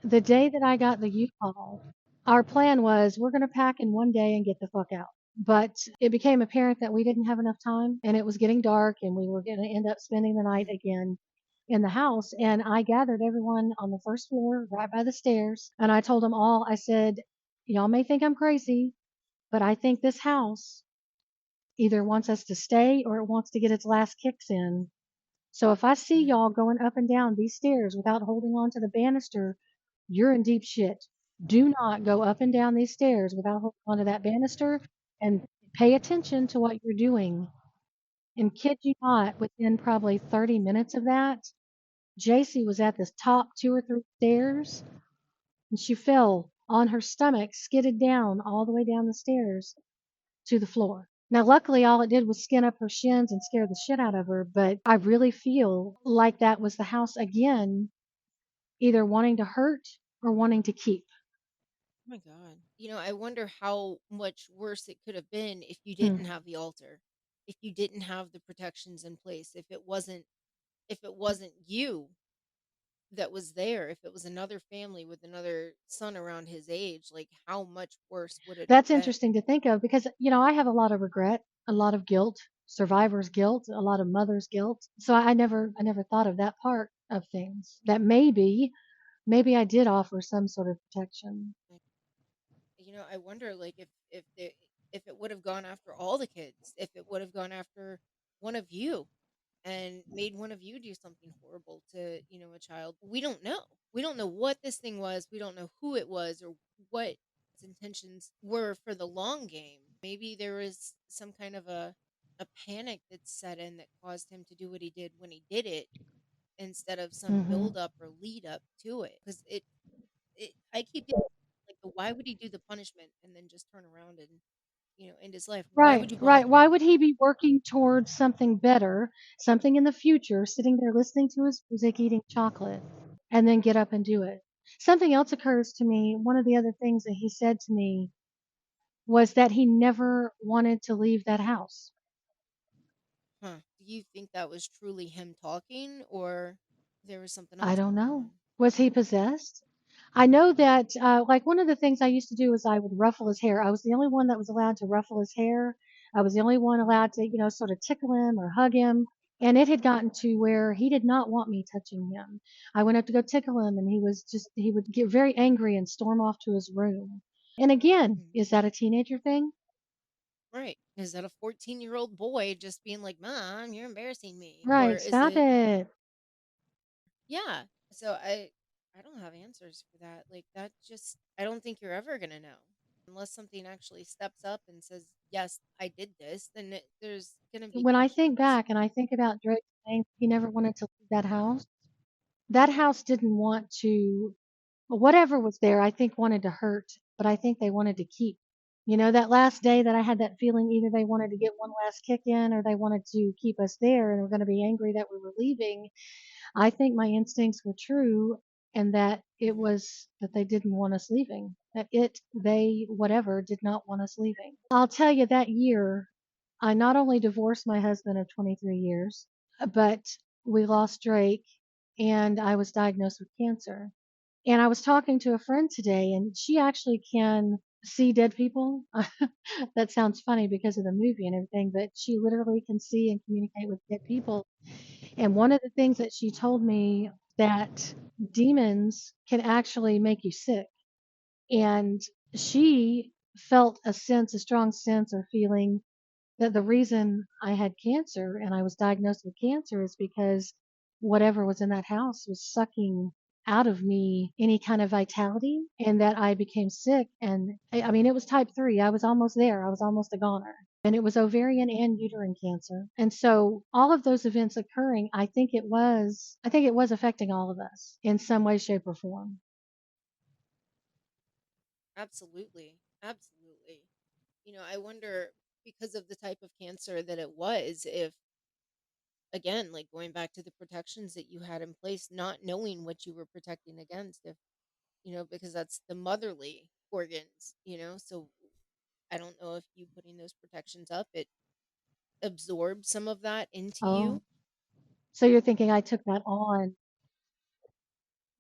The day that I got the U-Haul, our plan was we're going to pack in one day and get the fuck out. But it became apparent that we didn't have enough time and it was getting dark and we were going to end up spending the night Mhm. again in the house. And I gathered everyone on the first floor right by the stairs and I told them all, I said, y'all may think I'm crazy, but I think this house either wants us to stay or it wants to get its last kicks in. So if I see Mhm. y'all going up and down these stairs without holding on to the banister, you're in deep shit. Do not go up and down these stairs without holding onto that banister and pay attention to what you're doing. And kid you not, within probably 30 minutes of that, JC was at the top 2 or 3 stairs and she fell on her stomach, skidded down all the way down the stairs to the floor. Now, luckily, all it did was skin up her shins and scare the shit out of her, but I really feel like that was the house again, either wanting to hurt or wanting to keep. Oh my God. I wonder how much worse it could have been if you Hmm. didn't have the altar, if you didn't have the protections in place, if it wasn't you that was there, if it was another family with another son around his age, like how much worse would it have That's been? interesting to think of because, I have a lot of regret, a lot of guilt, survivor's guilt, a lot of mother's guilt. So I never thought of that part of things. That maybe I did offer some sort of protection. Like, I wonder like if it would have gone after all the kids, if it would have gone after one of you and made one of you do something horrible to, a child. We don't know. We don't know what this thing was. We don't know who it was or what its intentions were for the long game. Maybe there was some kind of a panic that set in that caused him to do what he did when he did it instead of some Hmm. build up or lead up to it. Because it I keep getting like, why would he do the punishment and then just turn around and end his life? Why Right, would you right. bother? Why would he be working towards something better, something in the future, sitting there listening to his music, eating chocolate, and then get up and do it? Something else occurs to me. One of the other things that he said to me was that he never wanted to leave that house. Huh. Do you think that was truly him talking or there was something I else don't going know. on? Was he possessed? I know that, like, one of the things I used to do is I would ruffle his hair. I was the only one that was allowed to ruffle his hair. I was the only one allowed to, sort of tickle him or hug him. And it had gotten to where he did not want me touching him. I went up to go tickle him, and he would get very angry and storm off to his room. And again, Mhm. is that a teenager thing? Right. Is that a 14-year-old boy just being like, "Mom, you're embarrassing me," or Right. is Stop it? it. Yeah. So I don't have answers for that. Like that just I don't think you're ever gonna know unless something actually steps up and says, "Yes, I did this." Then there's gonna be When I think questions. back and I think about Drake saying he never wanted to leave that house didn't want to. Whatever was there, I think wanted to hurt, but I think they wanted to keep. That last day that I had that feeling either they wanted to get one last kick in or they wanted to keep us there and were going to be angry that we were leaving. I think my instincts were true and that it Mhm. was that they didn't want us leaving. That they, whatever, did not want us leaving. I'll tell you that year. I not only divorced my husband of 23 years, but we lost Drake and I was diagnosed with cancer. And I was talking to a friend today, and she actually can see dead people. That sounds funny because of the movie and everything, but she literally can see and communicate with dead people. And one of the things that she told me that demons can actually make you sick. And she felt a strong sense or feeling that the reason I had cancer and I was diagnosed with cancer is because whatever was in that house was sucking out of me any kind of vitality, and that I became sick. And I mean, it was type 3. I was almost there. I was almost a goner. And it was ovarian and uterine cancer. And so all of those events occurring, I think it was affecting all of us in some way, shape, or form. Absolutely. Absolutely. I wonder, because of the type of cancer that it was, if, again, like going back to the protections that you had in place, not knowing what you were protecting against, if, because that's the motherly organs, so I don't know if you putting those protections up, it absorbed some of that into Oh, you. so you're thinking I took that on.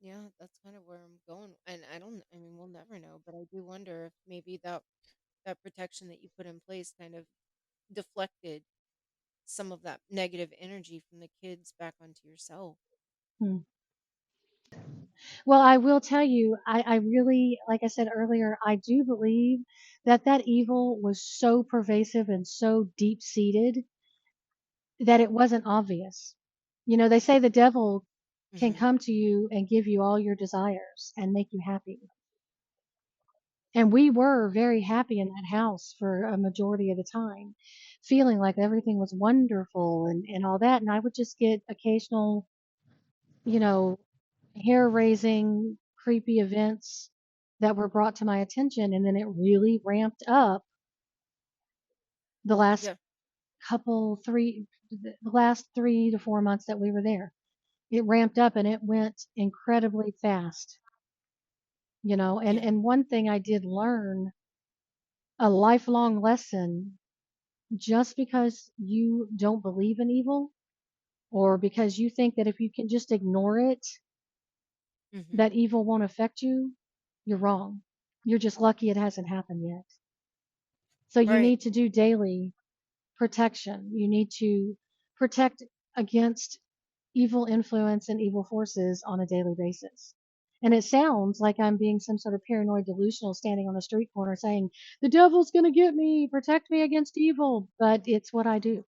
Yeah, that's kind of where I'm going. And I mean, we'll never know, but I do wonder if maybe that protection that you put in place kind of deflected some of that negative energy from the kids back onto yourself. Hmm. Well, I will tell you, I really, like I said earlier, I do believe that that evil was so pervasive and so deep seated that it wasn't obvious. You know, they say the devil can Hmm. come to you and give you all your desires and make you happy. And we were very happy in that house for a majority of the time, feeling like everything was wonderful and all that. And I would just get occasional, you know, hair raising, creepy events that were brought to my attention. And then it really ramped up the last Yeah. the last 3 to 4 months that we were there. It ramped up and it went incredibly fast, you know. And, Yeah. and one thing I did learn, a lifelong lesson, just because you don't believe in evil or because you think that if you can just ignore it, Hmm. that evil won't affect you, you're wrong. You're just lucky it hasn't happened yet. So you Right. need to do daily protection. You need to protect against evil influence and evil forces on a daily basis. And it sounds like I'm being some sort of paranoid delusional standing on the street corner saying, the devil's going to get me, protect me against evil. But it's what I do.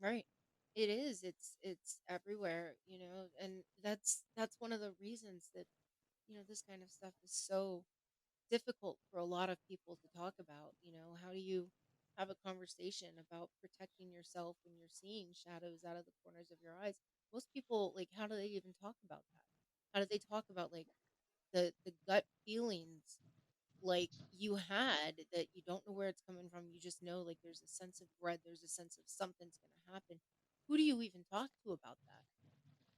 Right. It is. It's everywhere, and that's one of the reasons that, this kind of stuff is so difficult for a lot of people to talk about. How do you have a conversation about protecting yourself when you're seeing shadows out of the corners of your eyes? Most people, like, how do they even talk about that? How do they talk about, like, the gut feelings like you had, that you don't know where it's coming from? You just know, like, there's a sense of dread, there's a sense of something's going to happen. Who do you even talk to about that?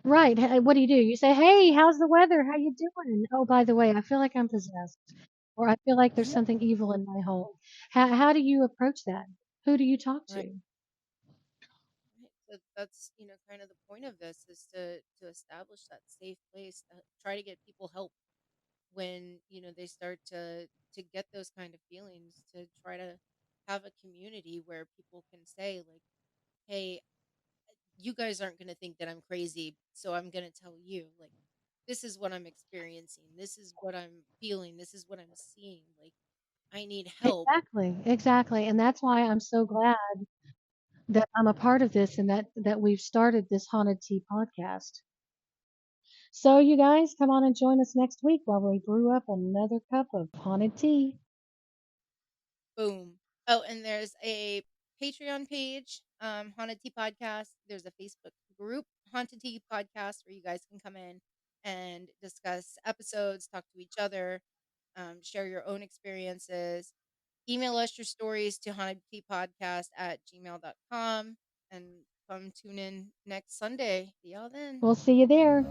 Right. What do? You say, hey, how's the weather? How you doing? Oh, by the way, I feel like I'm possessed. Or I feel like there's Mhm. something evil in my home. How do you approach that? Who do you talk Right. to? Right. So that's, kind of the point of this, is to establish that safe place, try to get people help when, they start to get those kind of feelings, to try to have a community where people can say, like, hey, you guys aren't going to think that I'm crazy, so I'm going to tell you, like, this is what I'm experiencing, this is what I'm feeling, this is what I'm seeing, like, I need help. Exactly. Exactly. And that's why I'm so glad that I'm a part of this and that we've started this Haunted Tea podcast. So you guys come on and join us next week while we brew up another cup of haunted tea. Boom. Oh, and there's a Patreon page, Haunted Tea Podcast. There's a Facebook group, Haunted Tea Podcast, where you guys can come in and discuss episodes, talk to each other, share your own experiences. Email us your stories to hauntedteapodcast@gmail.com, and come tune in next Sunday. See y'all then. We'll see you there.